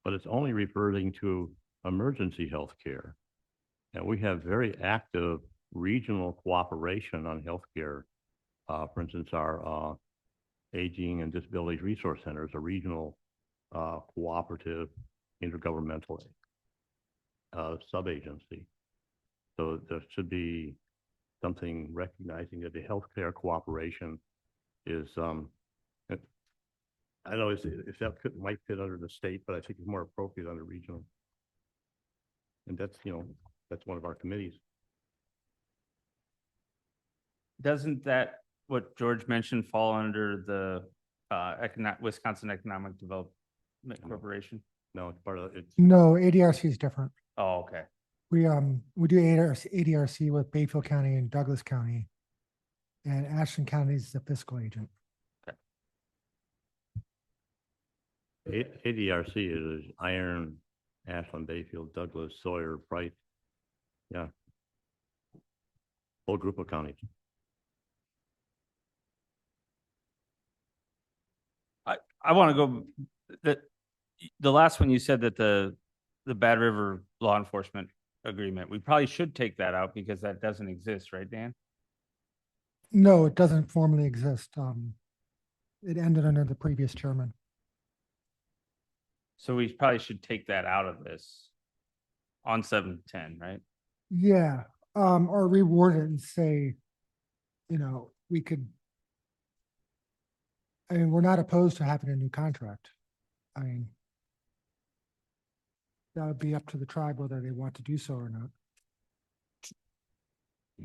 but it's only referring to emergency healthcare. And we have very active regional cooperation on healthcare. For instance, our Aging and Disabilities Resource Center is a regional cooperative intergovernmental sub-agency. So there should be something recognizing that the healthcare cooperation is, I know if that might fit under the state, but I think it's more appropriate under regional. And that's, that's one of our committees. Doesn't that, what George mentioned, fall under the Wisconsin Economic Development Corporation? No, it's part of, it's, No, ADRC is different. Oh, okay. We do ADRC with Bayfield County and Douglas County. And Ashland County is the fiscal agent. ADRC is Iron, Ashland, Bayfield, Douglas, Sawyer, Price. Yeah. Whole group of counties. I want to go, the last one you said that the Bad River law enforcement agreement, we probably should take that out because that doesn't exist, right, Dan? No, it doesn't formally exist. It ended under the previous chairman. So we probably should take that out of this on 710, right? Yeah, or reword it and say, we could. I mean, we're not opposed to having a new contract. I mean, that would be up to the tribe whether they want to do so or not.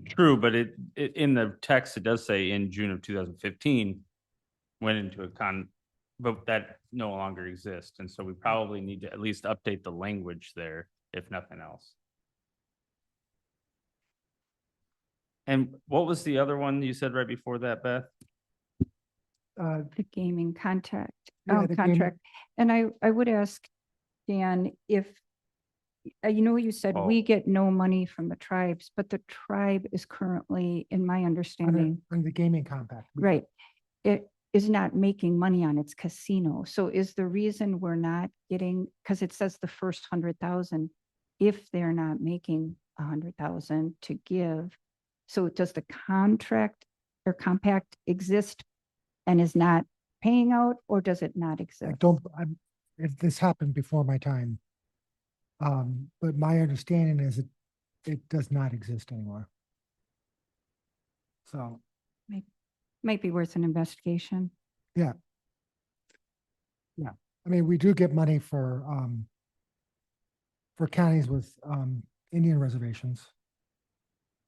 True, but it in the text, it does say in June of 2015 went into but that no longer exists. And so we probably need to at least update the language there, if nothing else. And what was the other one you said right before that, Beth? The gaming contract, Yeah, the gaming- contract. And I would ask Dan if, you said we Oh. get no money from the tribes, but the tribe is currently, in my understanding, Under the gaming compact. right, it is not making money on its casino. So is the reason we're not getting, because it says the first 100,000, if they're not making 100,000 to give. So does the contract or compact exist and is not paying out, or does it not exist? If this happened before my time. But my understanding is it does not exist anymore. So, Might be worth an investigation. I mean, we do get money for counties with, Indian reservations.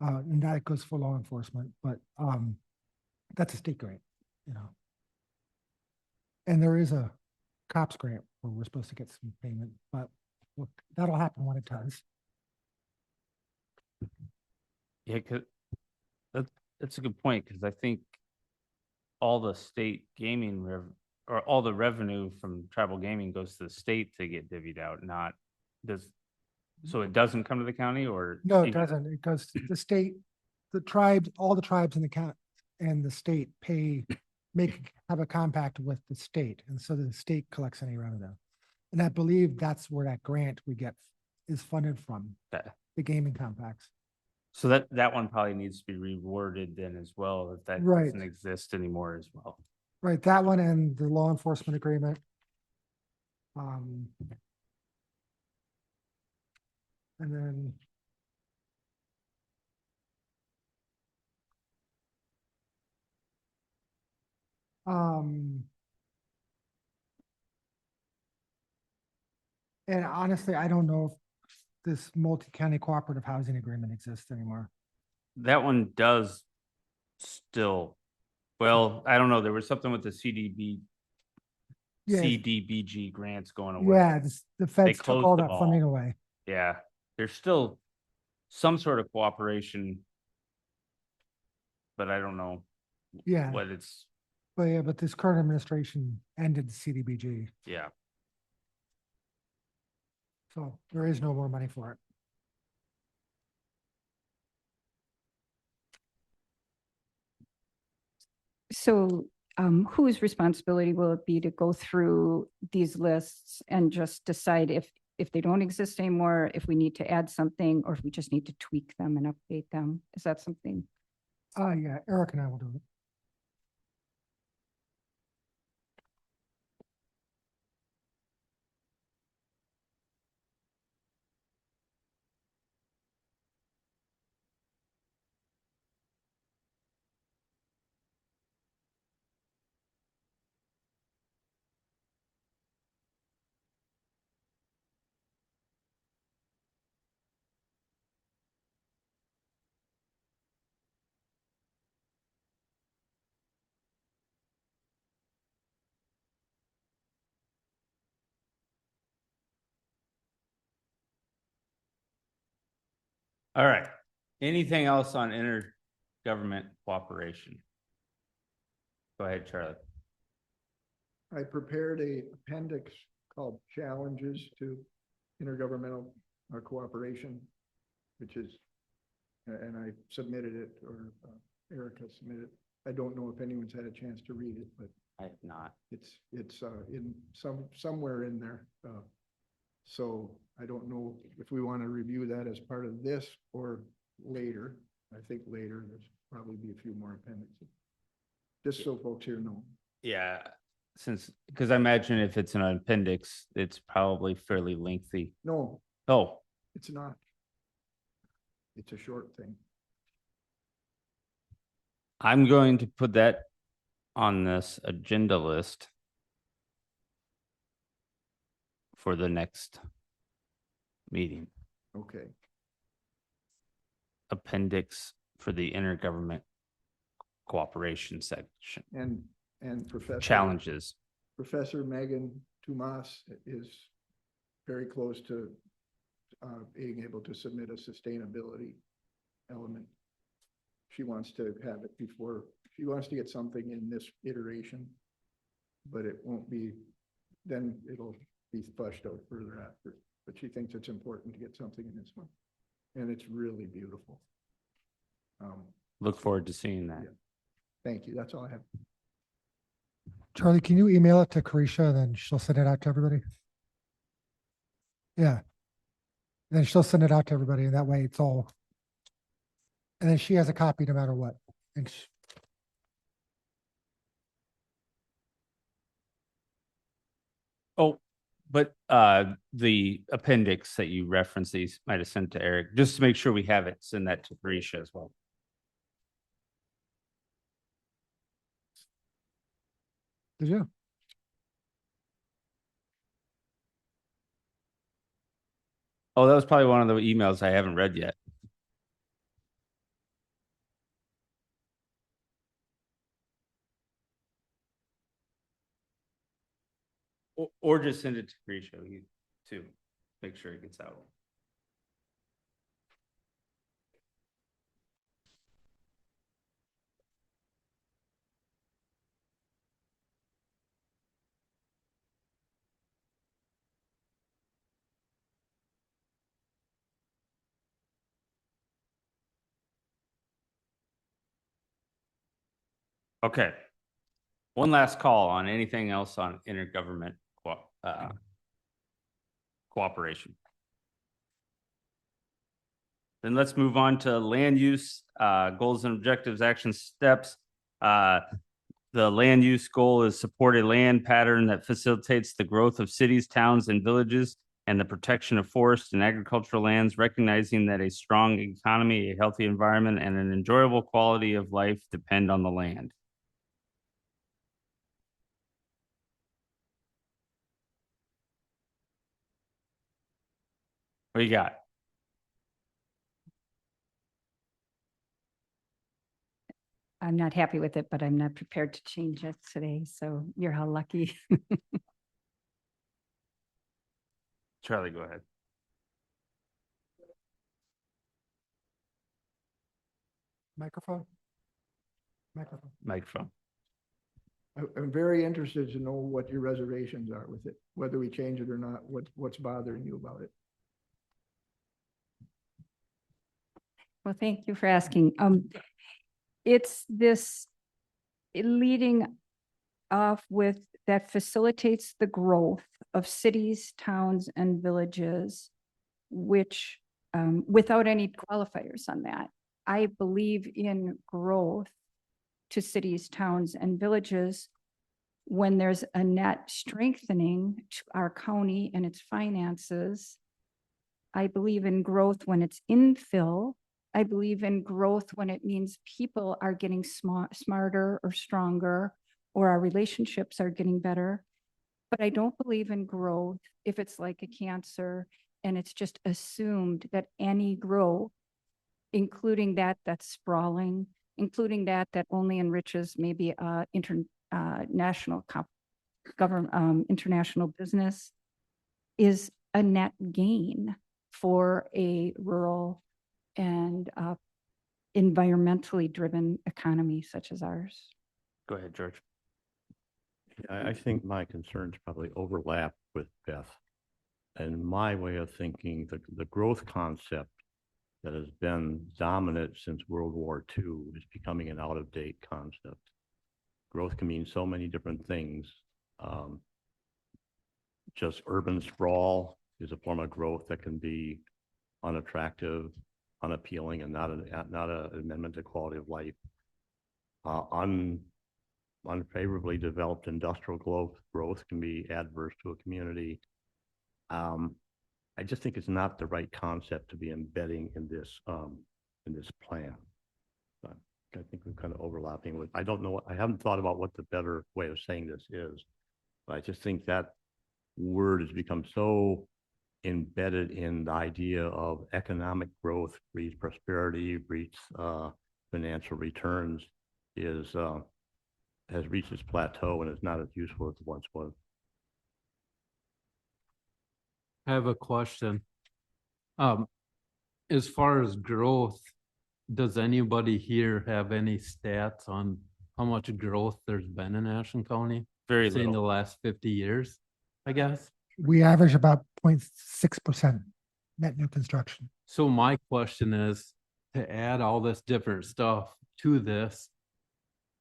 And that goes for law enforcement, but, that's a state grant, And there is a cops grant where we're supposed to get some payment, but look, that'll happen when it does. Yeah, that's a good point, because I think all the state gaming or all the revenue from tribal gaming goes to the state to get divvied out, so it doesn't come to the county, or? No, it doesn't. It goes to the state, the tribes, all the tribes in the county and the state pay have a compact with the state, and so the state collects any revenue. And I believe that's where that grant we get is funded from, Okay. the gaming compacts. So that one probably needs to be reworded then as well, if that Right. doesn't exist anymore as well. Right, that one and the law enforcement agreement. And then. Um. And honestly, I don't know if this multi-county cooperative housing agreement exists anymore. That one does still, well, I don't know, there was something with the Yeah, CDBG grants going away. yeah, the feds took closed all the that ball. funding away. Yeah, there's still some sort of cooperation. But I don't know Yeah, what it's, but this current administration ended the CDBG, yeah. so there is no more money for it. So whose responsibility will it be to go through these lists and just decide if they don't exist anymore, if we need to add something, or if we just need to tweak them and update them? Is that something? Yeah, Eric and I will do it. All right. Anything else on intergovernment cooperation? Go ahead, Charlie. I prepared a appendix called Challenges to Intergovernmental Cooperation, which is, and I submitted it, or Erica submitted it. I don't know if anyone's had a chance to read it, but I have not. it's in somewhere in there. So I don't know if we want to review that as part of this or later. I think later, there's probably be a few more appendixes. Just so folks here know. Yeah, because I imagine if it's an appendix, it's probably fairly lengthy. No, Oh, it's not. It's a short thing. I'm going to put that on this agenda list for the next meeting. Okay. Appendix for the intergovernment cooperation section. And Challenges. Professor Megan Tomas is very close to being able to submit a sustainability element. She wants to have it before, she wants to get something in this iteration, but it won't be, then it'll be flushed out further after. But she thinks it's important to get something in this one. And it's really beautiful. Look forward to seeing that. Yeah. Thank you. That's all I have. Charlie, can you email it to Carisha and then she'll send it out to everybody? Yeah. Then she'll send it out to everybody and that way it's all. And then she has a copy no matter what. And Oh, but the appendix that you referenced, these might have sent to Eric, just to make sure we have it, send that to Parisha as well. did you? Oh, that was probably one of the emails I haven't read yet. Or just send it to Parisha too, make sure it gets out. Okay. One last call on anything else on intergovernment cooperation. Then let's move on to land use, goals and objectives, action steps. The land use goal is support a land pattern that facilitates the growth of cities, towns, and villages and the protection of forests and agricultural lands, recognizing that a strong economy, a healthy environment, and an enjoyable quality of life depend on the land. What do you got? I'm not happy with it, but I'm not prepared to change it today. So you're how lucky. Charlie, go ahead. Microphone? Microphone. Microphone. I'm very interested to know what your reservations are with it, whether we change it or not, what's bothering you about it. Well, thank you for asking. It's this leading off with that facilitates the growth of cities, towns, and villages, which without any qualifiers on that. I believe in growth to cities, towns, and villages when there's a net strengthening to our county and its finances. I believe in growth when it's infill. I believe in growth when it means people are getting smarter or stronger, or our relationships are getting better. But I don't believe in growth if it's like a cancer and it's just assumed that any growth, including that's sprawling, including that only enriches maybe international government, international business, is a net gain for a rural and environmentally driven economy such as ours. Go ahead, George. I think my concerns probably overlap with Beth. And my way of thinking, the growth concept that has been dominant since World War II is becoming an out-of-date concept. Growth can mean so many different things. Just urban sprawl is a form of growth that can be unattractive, unappealing, and not an amendment to quality of life. Unfavorably developed industrial growth can be adverse to a community. I just think it's not the right concept to be embedding in this plan. But I think we're kind of overlapping with, I don't know, I haven't thought about what the better way of saying this is, but I just think that word has become so embedded in the idea of economic growth breeds prosperity, breeds financial returns, has reached its plateau and is not as useful as it once was. I have a question. As far as growth, does anybody here have any stats on how much growth there's been in Ashland County? Very say in the little. last 50 years, I guess? We average about 0.6% net new construction. So my question is, to add all this different stuff to this,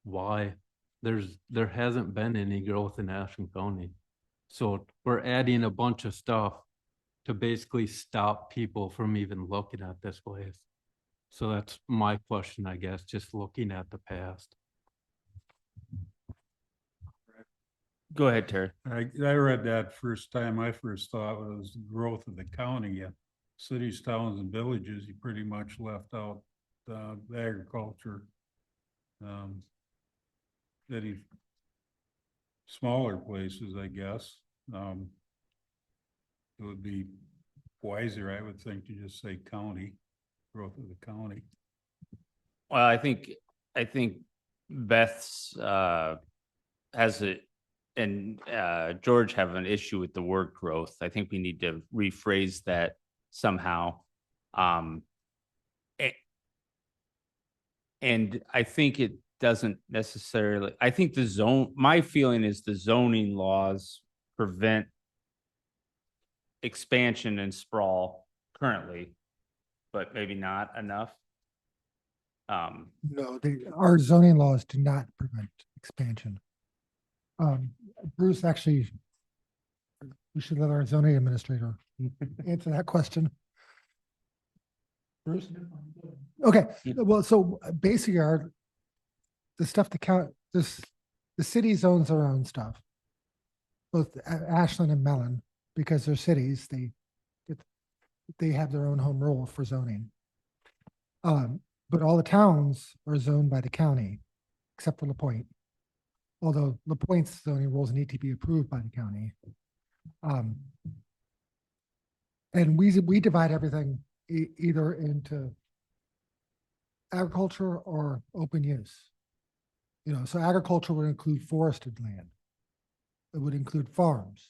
why? There hasn't been any growth in Ashland County. So we're adding a bunch of stuff to basically stop people from even looking at this place. So that's my question, I guess, just looking at the past. Go ahead, Terry. I read that first time. I first thought it was the growth of the county. Cities, towns, and villages, you pretty much left out the agriculture. Any smaller places, I guess. It would be wiser, I would think, to just say county, growth of the county. Well, I think Beth's has it, and George have an issue with the word growth. I think we need to rephrase that somehow. And I think it doesn't necessarily, I think my feeling is the zoning laws prevent expansion and sprawl currently, but maybe not enough. No, our zoning laws do not prevent expansion. Bruce, actually, we should let our zoning administrator answer that question. Bruce? Okay, well, so basically the stuff the city owns their own stuff. Both Ashland and Mellon, because they're cities, they have their own home rule for zoning. But all the towns are zoned by the county, except for LaPointe. Although LaPointe's zoning rules need to be approved by the county. And we divide everything either into agriculture or open use. You know, so agriculture would include forested land. It would include farms.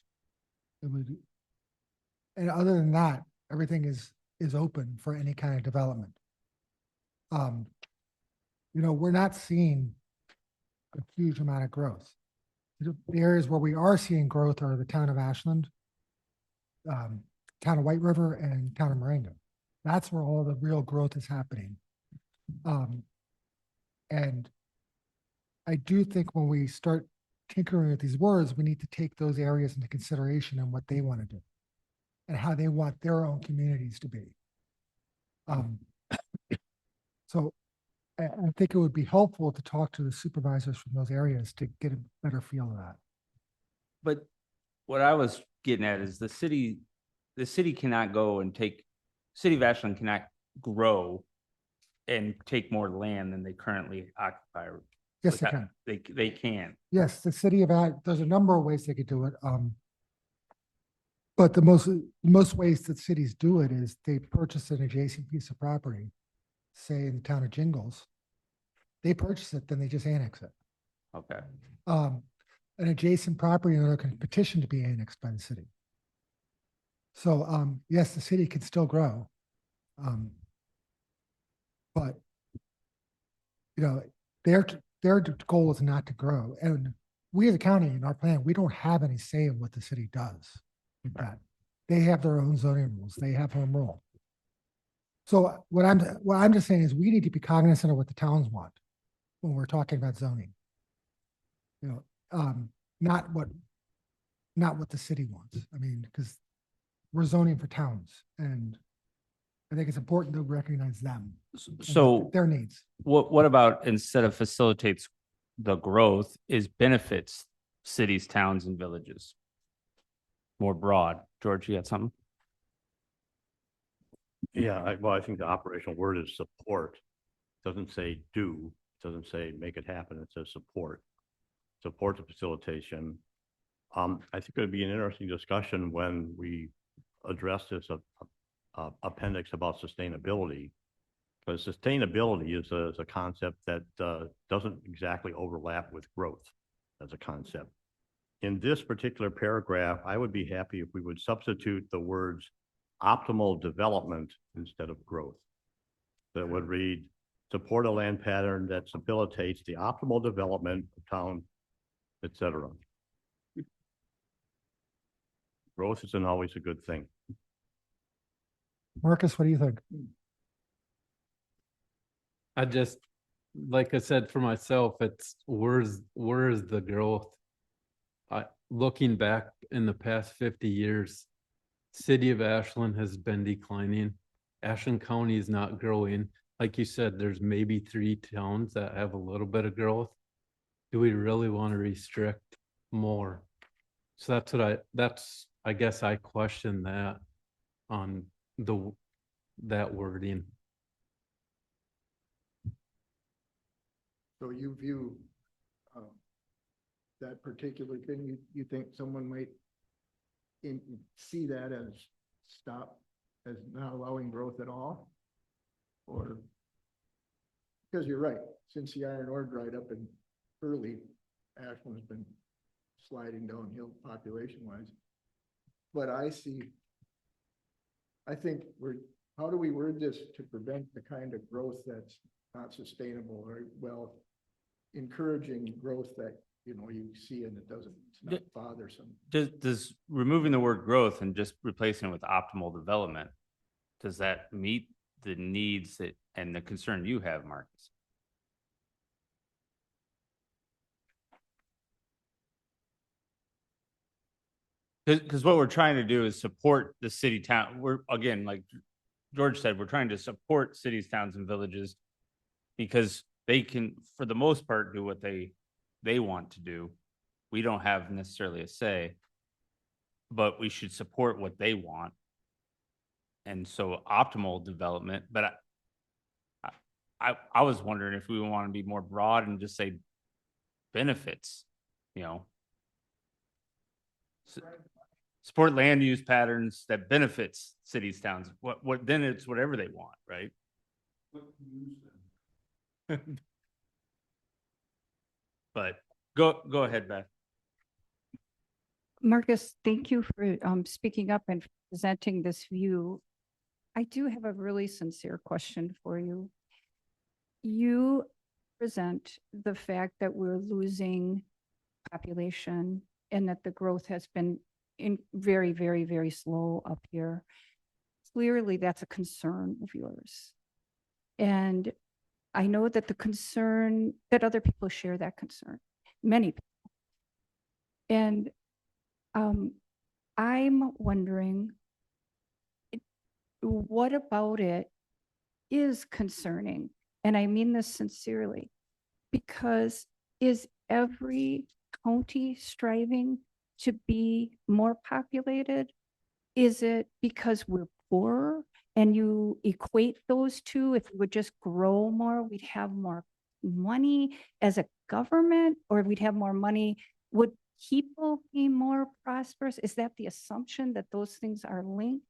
And other than that, everything is open for any kind of development. You know, we're not seeing a huge amount of growth. The areas where we are seeing growth are the town of Ashland, town of White River, and town of Marengo. That's where all the real growth is happening. And I do think when we start tinkering with these words, we need to take those areas into consideration and what they want to do and how they want their own communities to be. So I think it would be helpful to talk to the supervisors from those areas to get a better feel of that. But what I was getting at is the city cannot go and City of Ashland cannot grow and take more land than they currently occupy. Yes, they without- can. They can. Yes, the city of there's a number of ways they could do it. But the most ways that cities do it is they purchase an adjacent piece of property, say in the town of Jingles. They purchase it, then they just annex it. Okay. An adjacent property owner can petition to be annexed by the city. So, yes, the city can still grow. But, you know, their goal is not to grow. And we as a county in our plan, we don't have any say in what the city does with that. They have their own zoning rules. They have home rule. So what I'm just saying is we need to be cognizant of what the towns want when we're talking about zoning. You know, not what the city wants. I mean, because we're zoning for towns, and I think it's important to recognize them. and So their needs. what about instead of facilitates the growth is benefits cities, towns, and villages? More broad. George, you had something? Yeah, I think the operational word is support. Doesn't say do, doesn't say make it happen. It says support. Support the facilitation. I think it would be an interesting discussion when we address this appendix about sustainability. Because sustainability is a concept that doesn't exactly overlap with growth as a concept. In this particular paragraph, I would be happy if we would substitute the words optimal development instead of growth. That would read, support a land pattern that facilitates the optimal development of town, etc. Growth isn't always a good thing. Marcus, what do you think? I just, like I said, for myself, it's where is the growth? Looking back in the past 50 years, city of Ashland has been declining. Ashland County is not growing. Like you said, there's maybe 3 towns that have a little bit of growth. Do we really want to restrict more? So I guess I question that on that wording. So you view that particular thing, you think someone might see that as as not allowing growth at all? Or, because you're right, since the iron ore dried up in early, Ashland's been sliding downhill population wise. But I think how do we word this to prevent the kind of growth that's not sustainable, or encouraging growth that, you see and it's not bothersome. Does removing the word growth and just replacing it with optimal development, does that meet the needs and the concern you have, Marcus? Because what we're trying to do is support the city town. We're, again, like George said, we're trying to support cities, towns, and villages because they can, for the most part, do what they want to do. We don't have necessarily a say, but we should support what they want. And so optimal development, but I was wondering if we want to be more broad and just say benefits, you know. Support land use patterns that benefits cities, towns, what, then it's whatever they want, right? But go ahead, Beth. Marcus, thank you for speaking up and presenting this view. I do have a really sincere question for you. You present the fact that we're losing population and that the growth has been very, very, very slow up here. Clearly, that's a concern of yours. And I know that the concern, that other people share that concern, many people. And I'm wondering, what about it is concerning? And I mean this sincerely, because is every county striving to be more populated? Is it because we're poorer and you equate those two? If we would just grow more, we'd have more money as a government, or we'd have more money. Would people be more prosperous? Is that the assumption that those things are linked?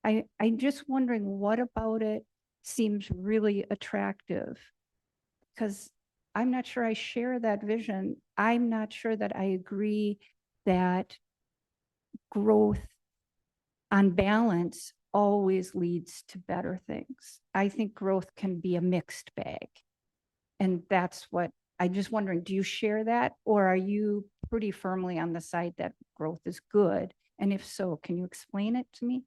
I'm just wondering, what about it seems really attractive? Because I'm not sure I share that vision. I'm not sure that I agree that growth on balance always leads to better things. I think growth can be a mixed bag. And that's what I'm just wondering, do you share that? Or are you pretty firmly on the side that growth is good? And if so, can you explain it to me?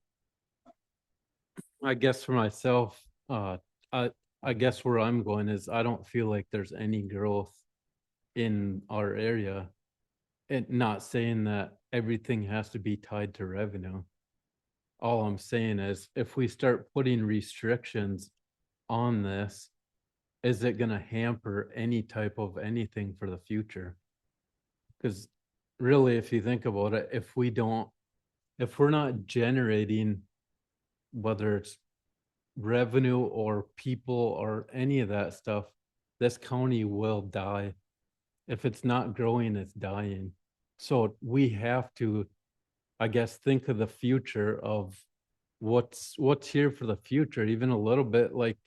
I guess for myself, I guess where I'm going is I don't feel like there's any growth in our area. And not saying that everything has to be tied to revenue. All I'm saying is if we start putting restrictions on this, is it going to hamper any type of anything for the future? Because really, if you think about it, if we're not generating, whether it's revenue or people or any of that stuff, this county will die. If it's not growing, it's dying. So we have to, I guess, think of the future of what's here for the future, even a little bit. Like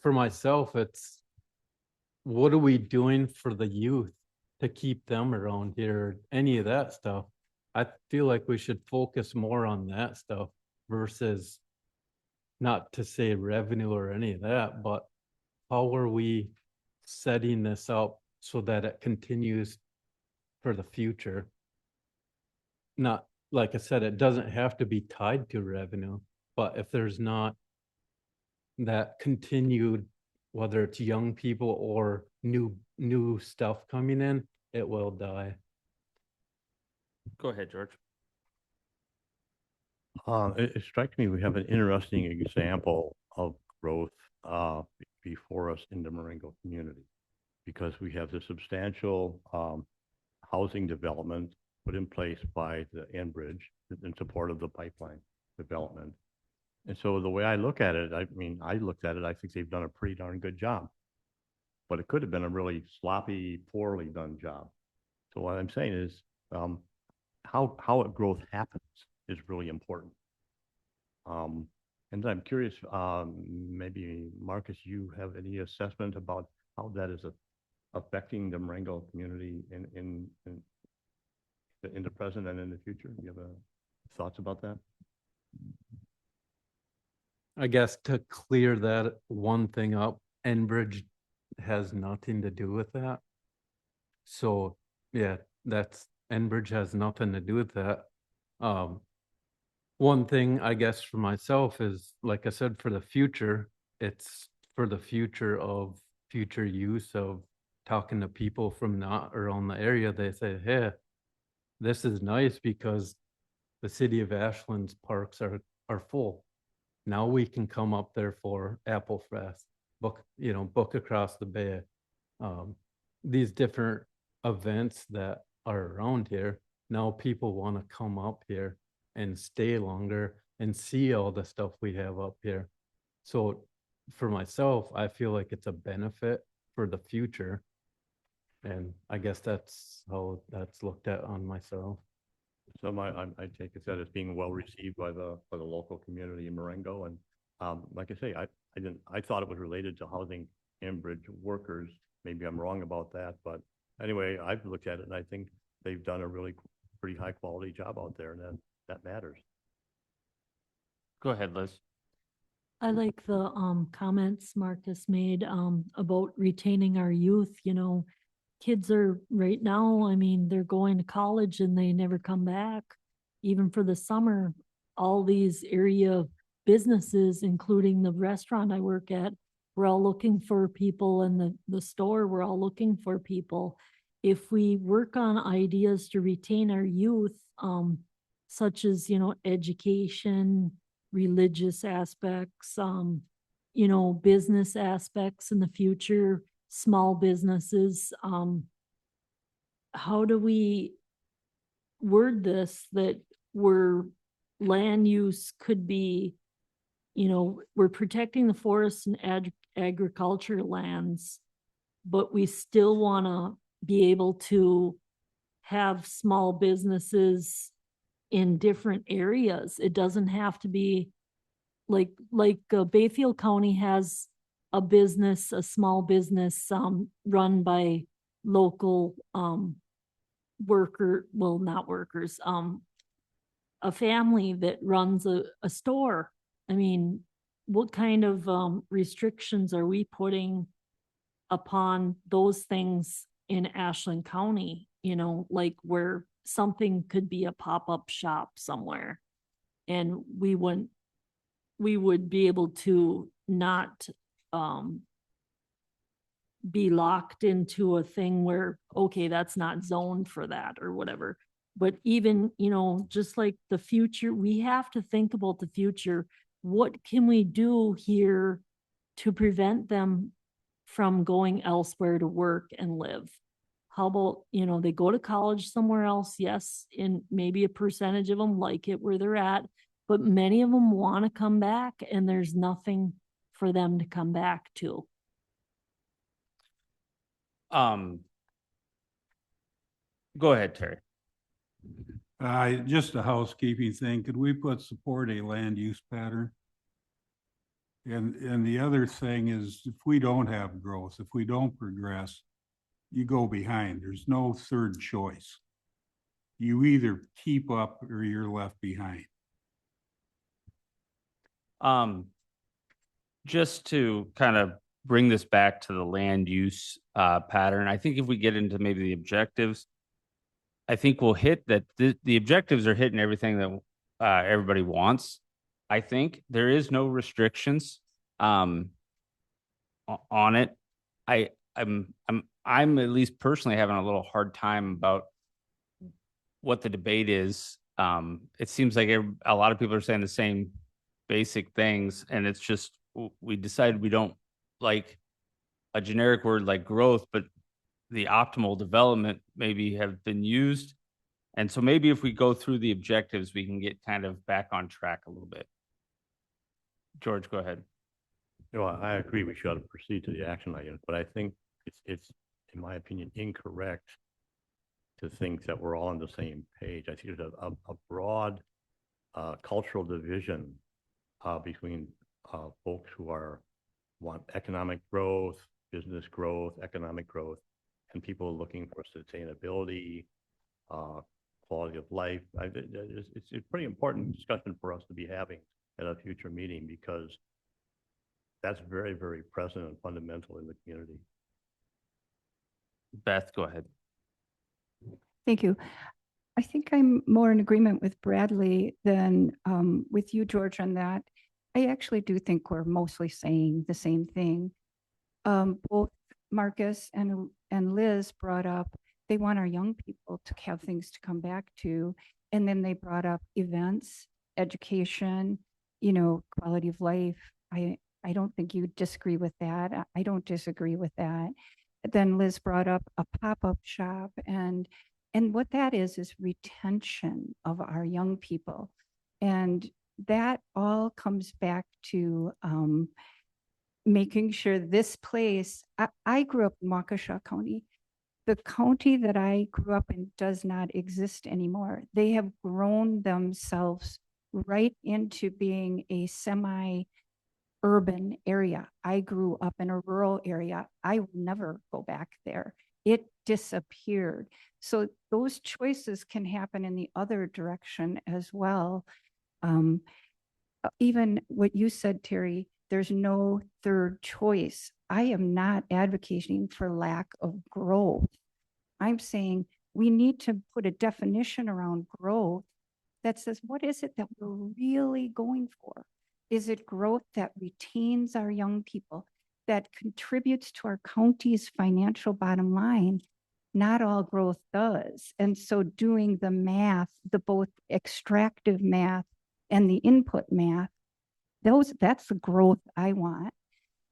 for myself, it's what are we doing for the youth to keep them around here, any of that stuff. I feel like we should focus more on that stuff versus, not to say revenue or any of that, but how are we setting this up so that it continues for the future? Not, like I said, it doesn't have to be tied to revenue, but if there's not that continued, whether it's young people or new stuff coming in, it will die. Go ahead, George. It strikes me we have an interesting example of growth before us in the Marengo community, because we have the substantial housing development put in place by the Enbridge in support of the pipeline development. And so the way I look at it, I think they've done a pretty darn good job, but it could have been a really sloppy, poorly done job. So what I'm saying is how growth happens is really important. And I'm curious, maybe Marcus, you have any assessment about how that is affecting the Marengo community in the present and in the future? Do you have thoughts about that? I guess to clear that one thing up, Enbridge has nothing to do with that. So yeah, Enbridge has nothing to do with that. One thing I guess for myself is, like I said, for the future, it's for the future of future use of talking to people from not around the area. They say, hey, this is nice because the city of Ashland's parks are full. Now we can come up there for Apple Fest, book across the bay. These different events that are around here, now people want to come up here and stay longer and see all the stuff we have up here. So for myself, I feel like it's a benefit for the future. And I guess that's how that's looked at on myself. So I take it that it's being well received by the local community in Marengo. And like I say, I thought it was related to housing Cambridge workers. Maybe I'm wrong about that, but anyway, I've looked at it and I think they've done a really pretty high quality job out there, and that matters. Go ahead, Liz. I like the comments Marcus made about retaining our youth, kids are right now, I mean, they're going to college and they never come back. Even for the summer, all these area businesses, including the restaurant I work at, we're all looking for people, and the store, we're all looking for people. If we work on ideas to retain our youth, such as, education, religious aspects, business aspects in the future, small businesses, how do we word this that land use could be, we're protecting the forests and agriculture lands, but we still want to be able to have small businesses in different areas. It doesn't have to be like Bayfield County has a small business run by local not workers, a family that runs a store. I mean, what kind of restrictions are we putting upon those things in Ashland County? Like where something could be a pop-up shop somewhere, and we would be able to not be locked into a thing where, okay, that's not zoned for that or whatever. But even, just like the future, we have to think about the future. What can we do here to prevent them from going elsewhere to work and live? How about, they go to college somewhere else, yes, and maybe a percentage of them like it where they're at, but many of them want to come back and there's nothing for them to come back to. Go ahead, Terry. Just a housekeeping thing, could we support a land use pattern? And the other thing is, if we don't have growth, if we don't progress, you go behind. There's no third choice. You either keep up or you're left behind. Just to kind of bring this back to the land use pattern, I think if we get into maybe the objectives, I think we'll hit that the objectives are hitting everything that everybody wants. I think there is no restrictions on it. I'm at least personally having a little hard time about what the debate is. It seems like a lot of people are saying the same basic things, and it's just we decided we don't like a generic word like growth, but the optimal development maybe have been used. And so maybe if we go through the objectives, we can get kind of back on track a little bit. George, go ahead. I agree we should proceed to the action items, but I think it's in my opinion incorrect to think that we're all on the same page. I think there's a broad cultural division between folks who want economic growth, business growth, economic growth, and people looking for sustainability, quality of life. It's a pretty important discussion for us to be having at a future meeting, because that's very, very present and fundamental in the community. Beth, go ahead. Thank you. I think I'm more in agreement with Bradley than with you, George, on that. I actually do think we're mostly saying the same thing. Both Marcus and Liz brought up They want our young people to have things to come back to. And then they brought up events, education, quality of life. I don't think you disagree with that. I don't disagree with that. Then Liz brought up a pop-up shop, and what that is retention of our young people. And that all comes back to making sure this place, I grew up in Waukesha County. The county that I grew up in does not exist anymore. They have grown themselves right into being a semi-urban area. I grew up in a rural area. I will never go back there. It disappeared. So those choices can happen in the other direction as well. Even what you said, Terry, there's no third choice. I am not advocating for lack of growth. I'm saying we need to put a definition around growth that says, what is it that we're really going for? Is it growth that retains our young people, that contributes to our county's financial bottom line? Not all growth does. And so doing the math, the both extractive math and the input math, that's the growth I want.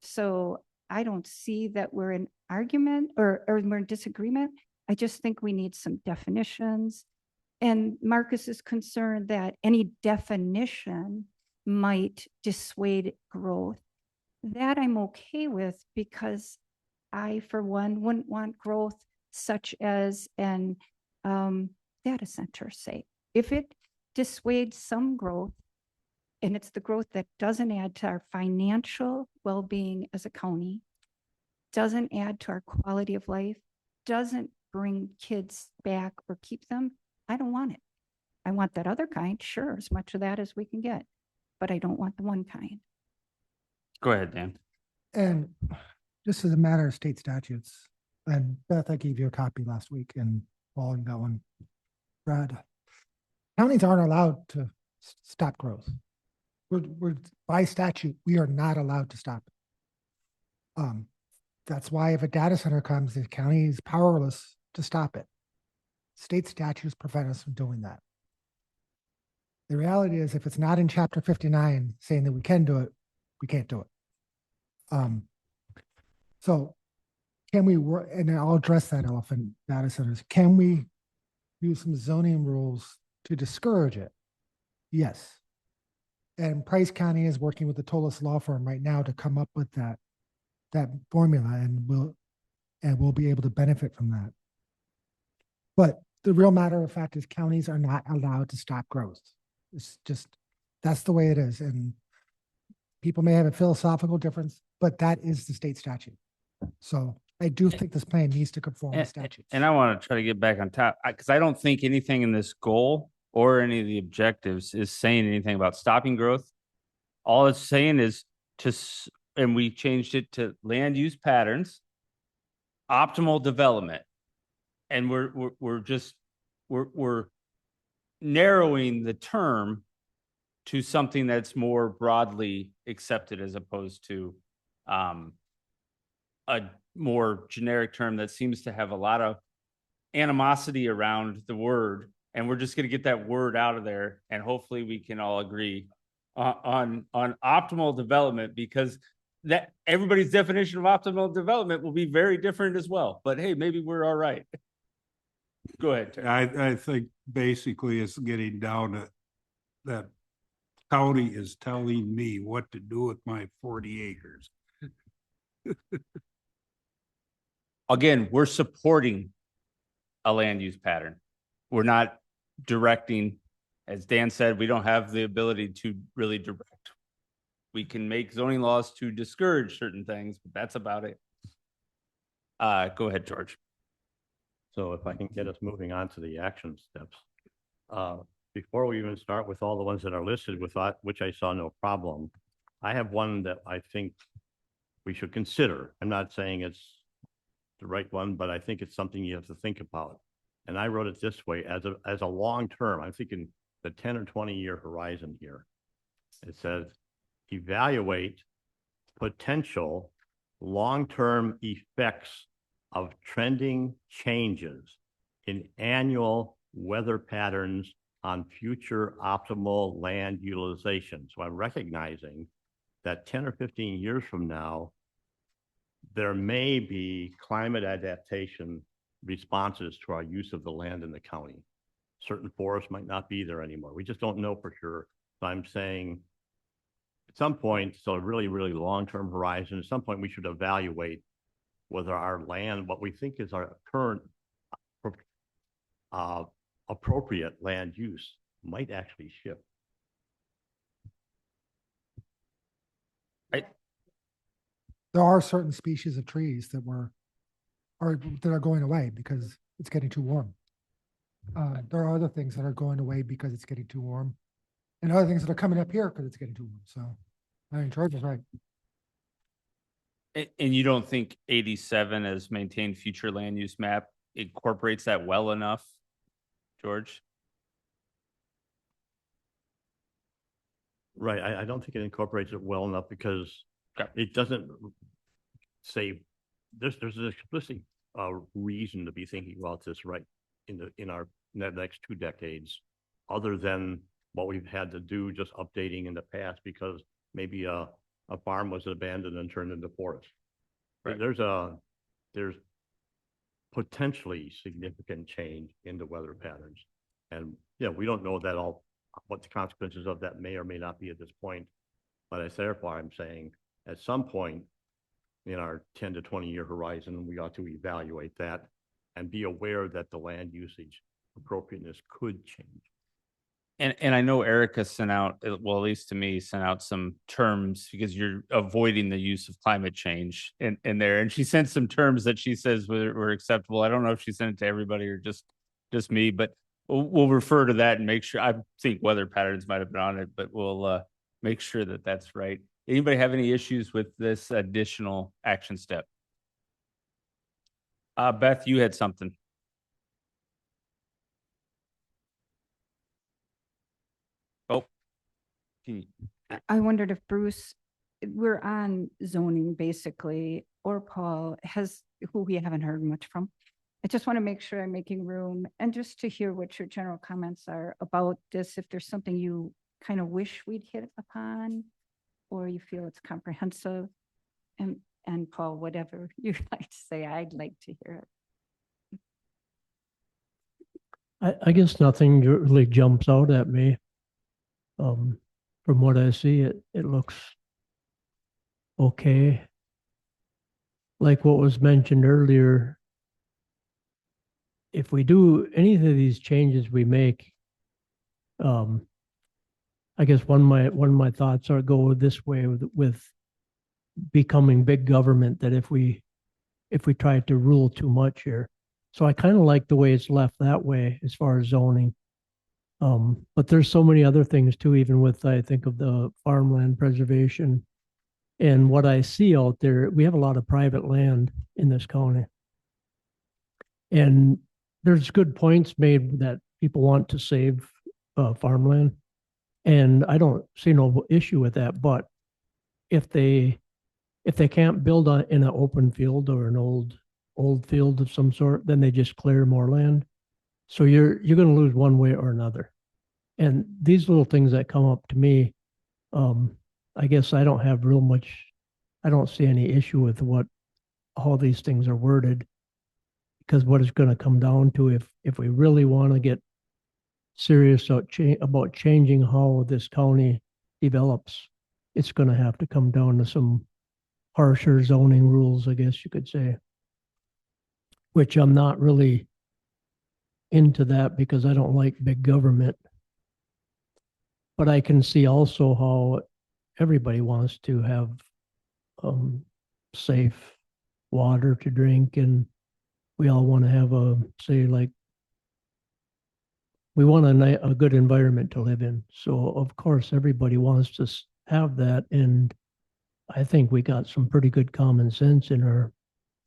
So I don't see that we're in argument or we're in disagreement. I just think we need some definitions. And Marcus is concerned that any definition might dissuade growth. That I'm okay with, because I, for one, wouldn't want growth such as an data center, say. If it dissuades some growth, and it's the growth that doesn't add to our financial well-being as a county, doesn't add to our quality of life, doesn't bring kids back or keep them, I don't want it. I want that other kind, sure, as much of that as we can get, but I don't want the one kind. Go ahead, Dan. And just as a matter of state statutes, and Beth, I gave you a copy last week, and Paul got one. Brad, counties aren't allowed to stop growth. We're by statute, we are not allowed to stop it. That's why if a data center comes, the county is powerless to stop it. State statutes prevent us from doing that. The reality is, if it's not in Chapter 59 saying that we can do it, we can't do it. So can we work, and I'll address that elephant data centers. Can we use some zoning rules to discourage it? Yes. And Price County is working with the Tolis law firm right now to come up with that formula, and we'll be able to benefit from that. But the real matter of fact is counties are not allowed to stop growth. It's just, that's the way it is. And people may have a philosophical difference, but that is the state statute. So I do think this plan needs to conform to statutes. And I want to try to get back on top, because I don't think anything in this goal or any of the objectives is saying anything about stopping growth. All it's saying is and we changed it to land use patterns, optimal development. And we're narrowing the term to something that's more broadly accepted, as opposed to a more generic term that seems to have a lot of animosity around the word. And we're just going to get that word out of there, and hopefully we can all agree on optimal development, because that everybody's definition of optimal development will be very different as well. But hey, maybe we're all right. Go ahead, Terry. I think basically it's getting down to that county is telling me what to do with my 40 acres. Again, we're supporting a land use pattern. We're not directing. As Dan said, we don't have the ability to really direct. We can make zoning laws to discourage certain things, but that's about it. Go ahead, George. So if I can get us moving on to the action steps. Before we even start with all the ones that are listed, with which I saw no problem, I have one that I think we should consider. I'm not saying it's the right one, but I think it's something you have to think about. And I wrote it this way: as a long term, I'm thinking the 10 or 20-year horizon here. It says, evaluate potential long-term effects of trending changes in annual weather patterns on future optimal land utilization. So I'm recognizing that 10 or 15 years from now, there may be climate adaptation responses to our use of the land in the county. Certain forests might not be there anymore. We just don't know for sure. So I'm saying at some point, so a really, really long-term horizon, at some point we should evaluate whether our land, what we think is our current appropriate land use might actually shift. There are certain species of trees that are going away because it's getting too warm. There are other things that are going away because it's getting too warm, and other things that are coming up here because it's getting too warm. So, I mean, George is right. And you don't think 87 as maintained future land use map incorporates that well enough, George? Right. I don't think it incorporates it well enough because Okay. it doesn't say there's an explicit reason to be thinking about this right in our next 2 decades, other than what we've had to do just updating in the past because maybe a farm was abandoned and turned into forest. Right. There's potentially significant change in the weather patterns. And yeah, we don't know that what the consequences of that may or may not be at this point. But therefore I'm saying at some point in our 10 to 20 year horizon, we ought to evaluate that and be aware that the land usage appropriateness could change. And I know Erica sent out, well, at least to me, sent out some terms because you're avoiding the use of climate change in there. And she sent some terms that she says were acceptable. I don't know if she sent it to everybody or just me, but we'll refer to that and make sure. I think weather patterns might have been on it, but we'll make sure that that's right. Anybody have any issues with this additional action step? Beth, you had something. Oh, I wondered if Bruce, we're on zoning basically, or Paul who we haven't heard much from. I just want to make sure I'm making room and just to hear what your general comments are about this, if there's something you kind of wish we'd hit upon, or you feel it's comprehensive. And Paul, whatever you'd like to say, I'd like to hear it. I guess nothing really jumps out at me. From what I see, it looks okay. Like what was mentioned earlier, if we do any of these changes we make, I guess one of my thoughts are go this way with becoming big government, that if we try to rule too much here. So I kind of like the way it's left that way as far as zoning. But there's so many other things too, even with, I think of the farmland preservation and what I see out there. We have a lot of private land in this county. And there's good points made that people want to save farmland. And I don't see no issue with that. But if they can't build in an open field or an old field of some sort, then they just clear more land. So you're going to lose one way or another. And these little things that come up to me, I guess I don't have I don't see any issue with what all these things are worded, because what it's going to come down to, if we really want to get serious about changing how this county develops, it's going to have to come down to some harsher zoning rules, I guess you could say, which I'm not really into that because I don't like big government. But I can see also how everybody wants to have safe water to drink, and we all want to have we want a good environment to live in. So of course everybody wants to have that, and I think we got some pretty good common sense on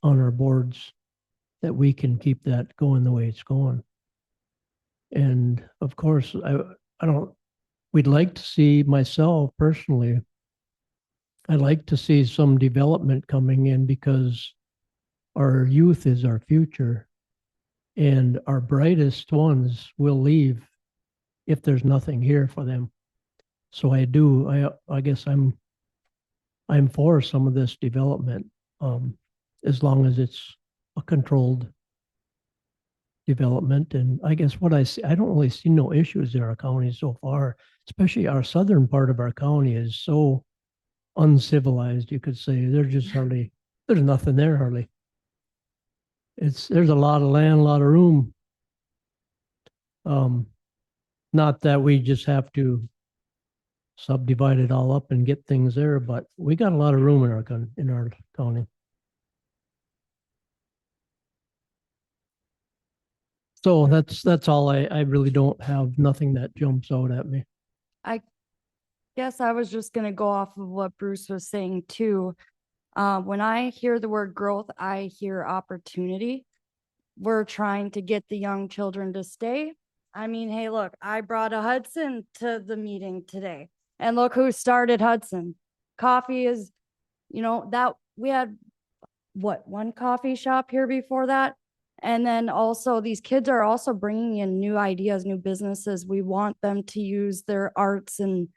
our boards that we can keep that going the way it's going. And of course, we'd like to see, myself personally, I'd like to see some development coming in because our youth is our future. And our brightest ones will leave if there's nothing here for them. So I guess I'm for some of this development, as long as it's a controlled development. And I guess what I see, I don't really see no issues in our county so far, especially our southern part of our county is so uncivilized, you could say. There's nothing there hardly. There's a lot of land, a lot of room. Not that we just have to subdivide it all up and get things there, but we got a lot of room in our county. So that's all. I really don't have nothing that jumps out at me. Guess I was just gonna go off of what Bruce was saying too. When I hear the word growth, I hear opportunity. We're trying to get the young children to stay. I mean, hey, look, I brought a Hudson to the meeting today. And look who started Hudson. Coffee is, that we had one coffee shop here before that. And then also these kids are also bringing in new ideas, new businesses. We want them to use their arts and,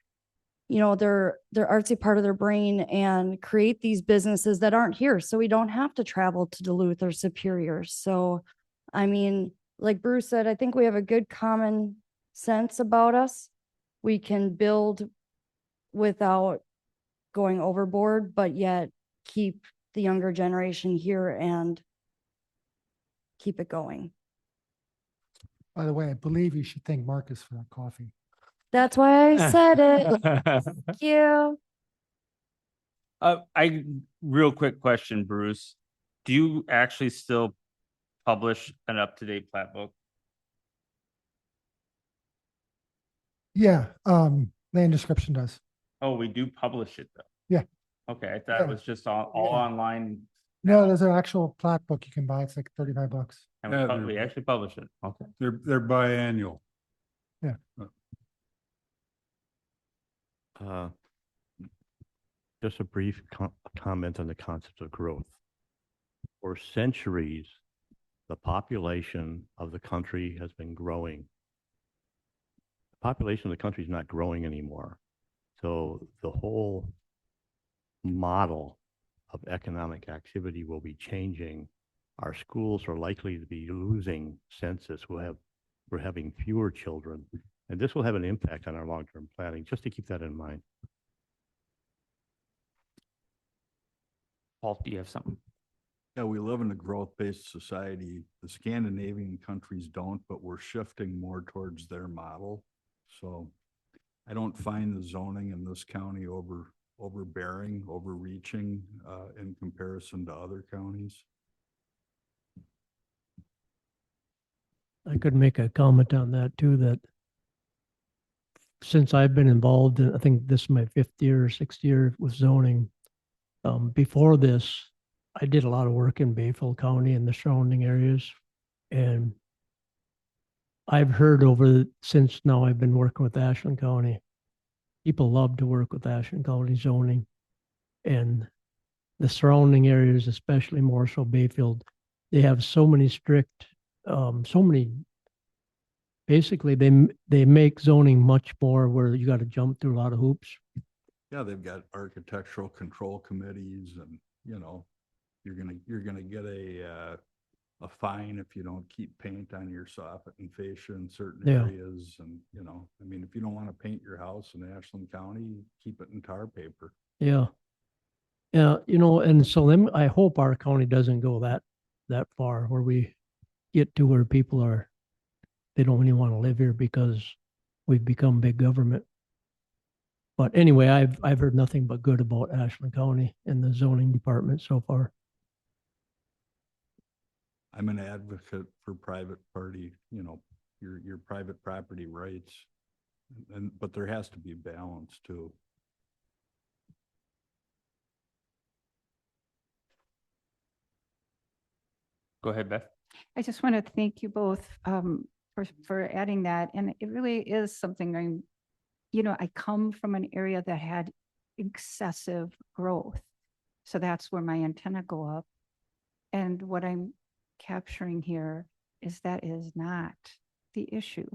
their artsy part of their brain and create these businesses that aren't here. So we don't have to travel to Duluth or Superior. So, I mean, like Bruce said, I think we have a good common sense about us. We can build without going overboard, but yet keep the younger generation here and keep it going. By the way, I believe you should thank Marcus for that coffee. That's why I said it. Thank you. Real quick question, Bruce. Do you actually still publish an up-to-date plat book? Yeah, land description does. Oh, we do publish it though? Yeah. Okay, I thought it Yeah. was just all Yeah. online. No, there's an actual plat book you can buy. It's like $35. And Yeah, we actually publish it. Okay. They're biannual. Just a brief comment on the concept of growth. For centuries, the population of the country has been growing. The population of the country is not growing anymore. So the whole model of economic activity will be changing. Our schools are likely to be losing census. We're having fewer children, and this will have an impact on our long-term planning, just to keep that in mind. Paul, do you have something? Yeah, we live in a growth-based society. The Scandinavian countries don't, but we're shifting more towards their model. So I don't find the zoning in this county overbearing, overreaching in comparison to other counties. I could make a comment on that too, that since I've been involved in, I think this is my 5th year or 6th year with zoning. Before this, I did a lot of work in Bayfield County and the surrounding areas. And I've heard since now I've been working with Ashland County, people love to work with Ashland County zoning. And the surrounding areas, especially more so Bayfield, they have so many strict, basically they make zoning much more where you got to jump through a lot of hoops. Yeah, they've got architectural control committees and, you're gonna get a fine if you don't keep paint on your soffit and fascia in certain Yeah. areas. And, if you don't want to paint your house in Ashland County, keep it in tar paper. Yeah. Yeah, and so I hope our county doesn't go that far where we get to where people they don't really want to live here because we've become big government. But anyway, I've heard nothing but good about Ashland County and the zoning department so far. I'm an advocate for private party, your private property rights. But there has to be balance too. Go ahead, Beth. I just want to thank you both for adding that. And it really is something I come from an area that had excessive growth. So that's where my antenna go up. And what I'm capturing here is that is not the issue.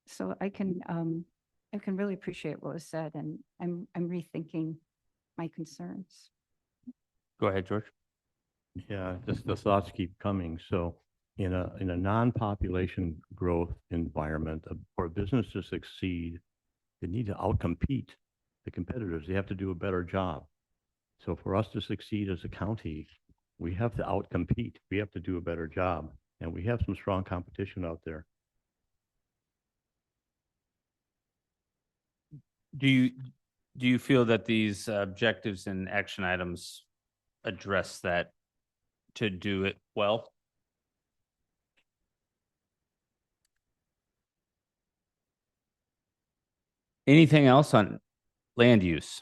So I can really appreciate what was said, and I'm rethinking my concerns. Go ahead, George. Yeah, just the thoughts keep coming. So in a non-population growth environment, for a business to succeed, they need to outcompete the competitors. They have to do a better job. So for us to succeed as a county, we have to outcompete. We have to do a better job. And we have some strong competition out there. Do you feel that these objectives and action items address that to do it well? Anything else on land use?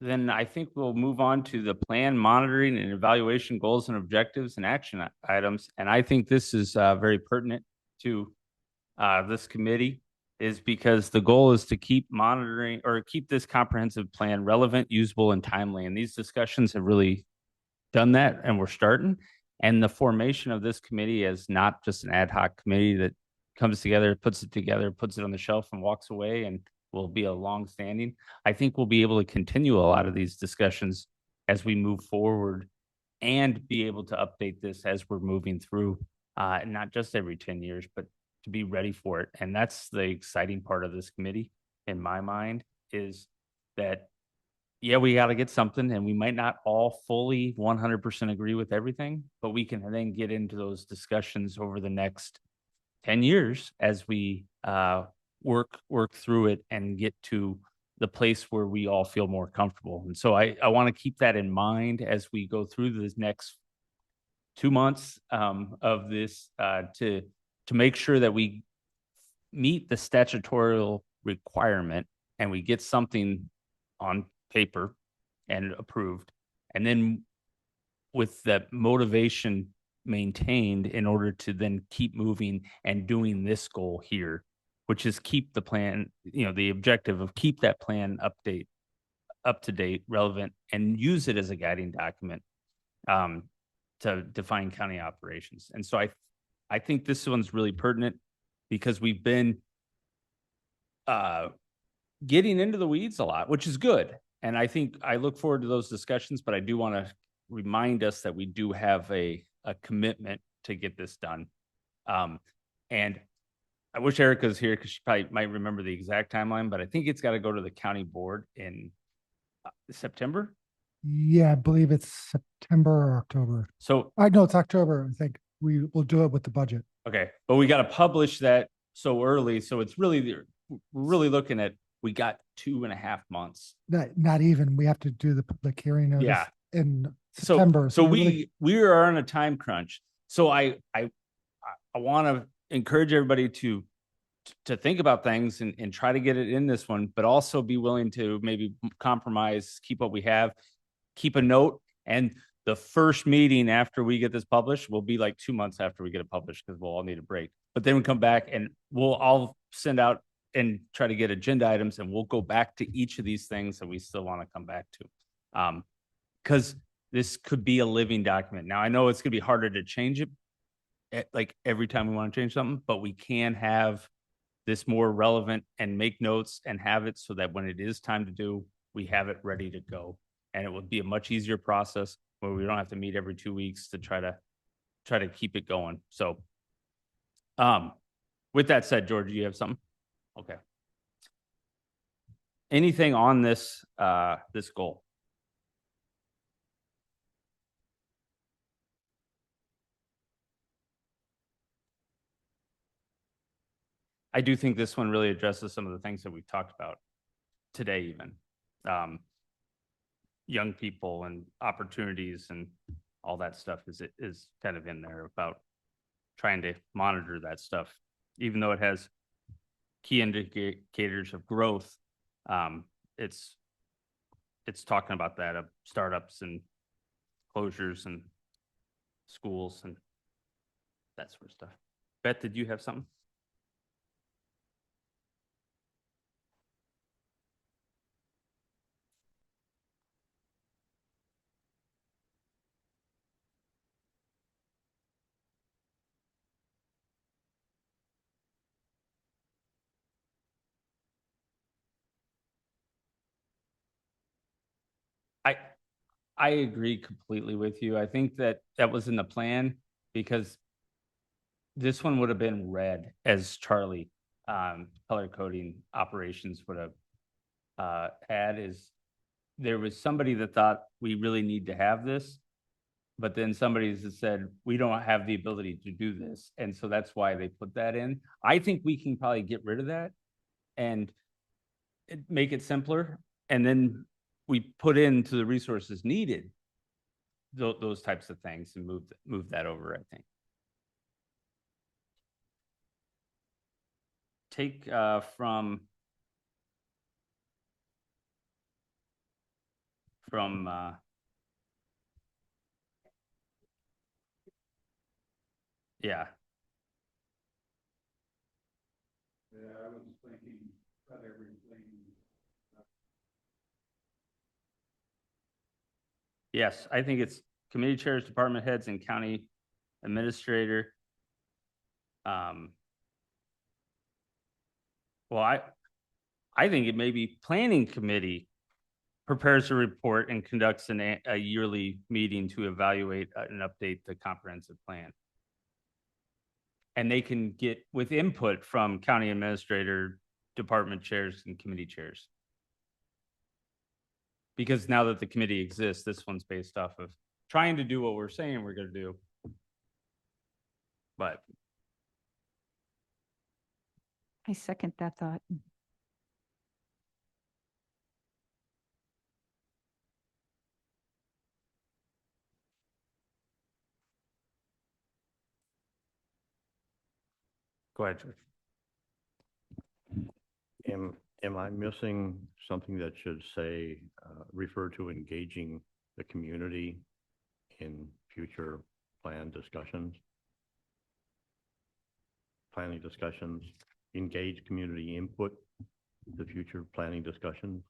Then I think we'll move on to the plan monitoring and evaluation goals and objectives and action items. And I think this is very pertinent to this committee, is because the goal is to keep monitoring or keep this comprehensive plan relevant, usable, and timely. And these discussions have really done that, and we're starting. And the formation of this committee is not just an ad hoc committee that comes together, puts it together, puts it on the shelf and walks away and will be a long standing. I think we'll be able to continue a lot of these discussions as we move forward and be able to update this as we're moving through, not just every 10 years, but to be ready for it. And that's the exciting part of this committee, in my mind, is that, yeah, we got to get something, and we might not all fully 100% agree with everything, but we can then get into those discussions over the next 10 years as we work through it and get to the place where we all feel more comfortable. And so I want to keep that in mind as we go through this next 2 months of this to make sure that we meet the statutory requirement and we get something on paper and approved. And then with that motivation maintained in order to then keep moving and doing this goal here, which is keep the plan, the objective of keep that plan up to date, relevant, and use it as a guiding document to define county operations. And so I think this one's really pertinent because we've been getting into the weeds a lot, which is good. And I think I look forward to those discussions, but I do want to remind us that we do have a commitment to get this done. And I wish Erica was here because she probably might remember the exact timeline, but I think it's got to go to the county board in September. Yeah, I believe it's September or October. So, I know it's October. I think we will do it with the budget. okay, but we got to publish that so early. So it's really, we're really looking at, we got 2.5 months. Not even, we have to do the public hearing notice Yeah. in September. So really- we are on a time crunch. So I want to encourage everybody to think about things and try to get it in this one, but also be willing to maybe compromise, keep what we have, keep a note. And the first meeting after we get this published will be like 2 months after we get it published, because we'll all need a break. But then we come back and we'll all send out and try to get agenda items, and we'll go back to each of these things that we still want to come back to. Because this could be a living document. Now, I know it's gonna be harder to change it like every time we want to change something, but we can have this more relevant and make notes and have it so that when it is time to do, we have it ready to go. And it would be a much easier process where we don't have to meet every 2 weeks to try to keep it going. So with that said, George, do you have something? Okay. Anything on this this goal? I do think this one really addresses some of the things that we've talked about today, even young people and opportunities and all that stuff is kind of in there about trying to monitor that stuff, even though it has key indicators of growth. It's talking about that of startups and closures and schools and that sort of stuff. Beth, did you have something? I agree completely with you. I think that that was in the plan because this one would have been red as Charlie, color coding operations would have had is there was somebody that thought we really need to have this, but then somebody that said, we don't have the ability to do this. And so that's why they put that in. I think we can probably get rid of that and make it simpler. And then we put into the resources needed those types of things and move that over, I think. Take from yeah. Yeah, I was thinking, cut everything. Yes, I think it's committee chairs, department heads, and county administrator. Well, I think it may be planning committee prepares a report and conducts a yearly meeting to evaluate and update the comprehensive plan. And they can get with input from county administrator, department chairs, and committee chairs. Because now that the committee exists, this one's based off of trying to do what we're saying we're going to do. But I second that thought. go ahead, George. Am I missing something that should say, refer to engaging the community in future plan discussions? Planning discussions, engage community input, the future planning discussions.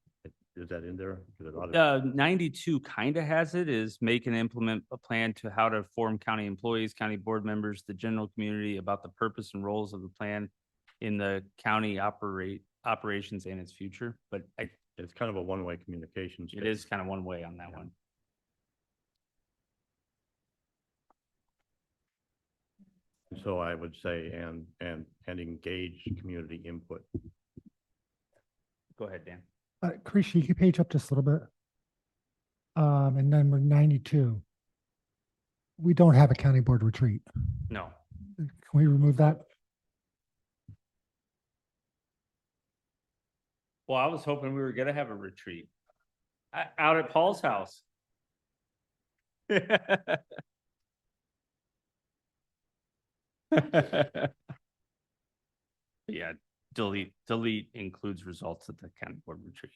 Is that in there? 'Cause it ought to- 92 kind of has it is make and implement a plan to how to inform county employees, county board members, the general community about the purpose and roles of the plan in the county operations and its future. But It's kind of a one-way communication. it is kind of one way on that one. So I would say, and engage community input. Go ahead, Dan. Krisha, you could page up just a little bit. And then we're 92. We don't have a county board retreat. No. Can we remove that? Well, I was hoping we were gonna have a retreat out at Paul's house. Yeah, delete includes results at the county board retreat.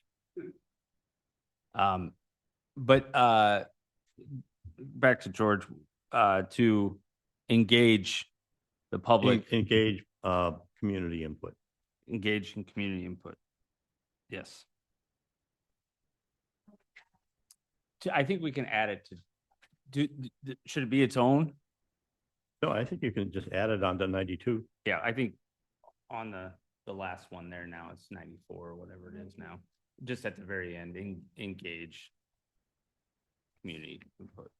But back to George, to engage the public, Engage community input. engage in community input. Yes. I think we can add it to, should it be its own? No, I think you can just add it on to 92. Yeah, I think on the last one there now, it's 94 or whatever it is now, just at the very end, engage community input.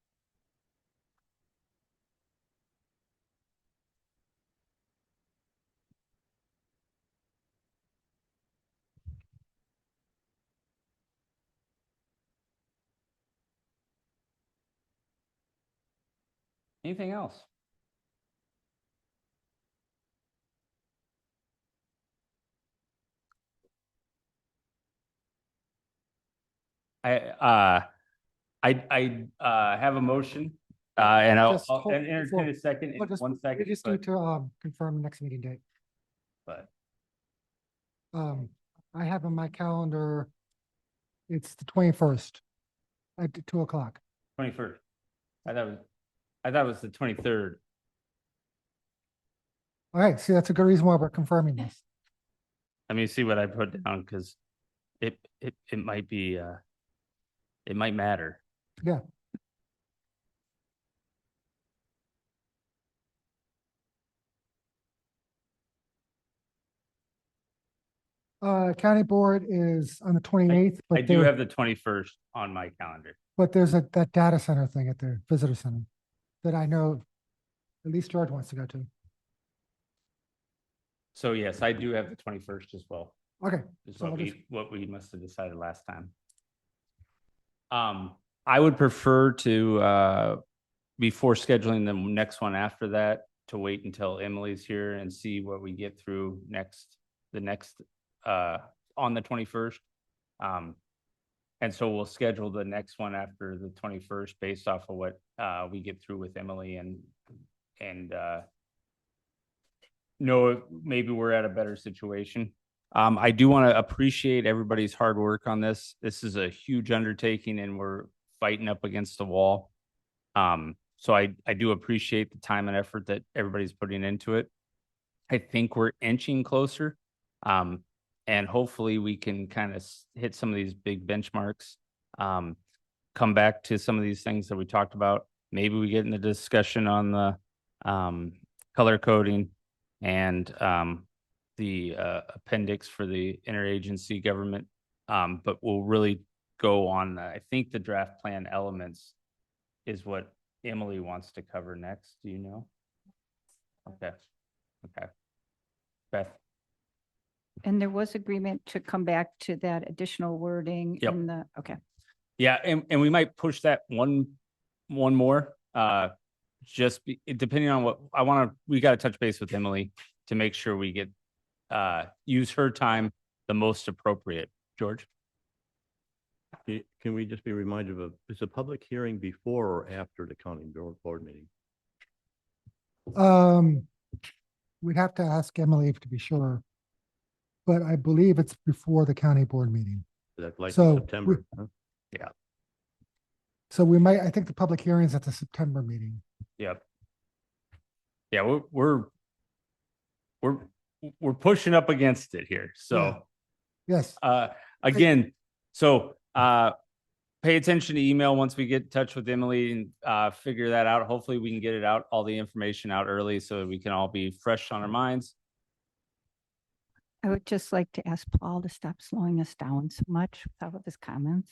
Anything else? I have a motion, and Just I'll hold- entertain a second in Well, just- 1 We second. just need to confirm next meeting date. But I have on my calendar, it's the 21st at 2:00. 21st. I thought it was the 23rd. All right, see, that's a good reason why we're confirming this. Let me see what I put down because it might be it might matter. Yeah. County board is on the 28th, I but do there, have the 21st on my calendar. but there's that data center thing at the visitor center that I know at least George wants to go to. So yes, I do have the 21st as well. Okay, Is So what I'll just- what we must have decided last time. I would prefer to, before scheduling the next one after that, to wait until Emily's here and see what we get through on the 21st. And so we'll schedule the next one after the 21st based off of what, we get through with Emily and, know maybe we're at a better situation. I do want to appreciate everybody's hard work on this. This is a huge undertaking and we're fighting up against the wall. So I do appreciate the time and effort that everybody's putting into it. I think we're inching closer. And hopefully we can kind of hit some of these big benchmarks. Come back to some of these things that we talked about. Maybe we get in the discussion on the color coding and the appendix for the interagency government. But we'll really go on, I think the draft plan elements is what Emily wants to cover next. Do you know? Okay. Okay. Beth? And there was agreement to come back to that additional wording Yep. in the, okay. Yeah, and we might push that one more, depending on what we got to touch base with Emily to make sure we get, use her time the most appropriate. George? Can we just be reminded of, is the public hearing before or after the county board meeting? We'd have to ask Emily to be sure. But I believe it's before the county board meeting. Is that like So, September? huh? So we might, I think the public hearing is at the September meeting. Yep. Yeah, we're pushing up against it here. So, Yes, again, so, pay attention to email once we get in touch with Emily and, figure that out. Hopefully we can get it out, all the information out early so that we can all be fresh on our minds. I would just like to ask Paul to stop slowing us down so much with all of his comments.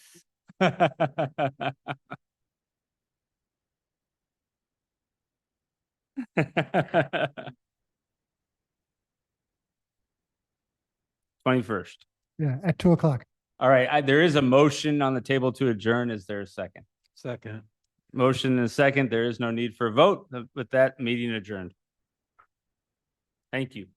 21st. yeah, at 2:00. All right, there is a motion on the table to adjourn. Is there a second? Second. Motion and a second. There is no need for a vote. With that, meeting adjourned. Thank you.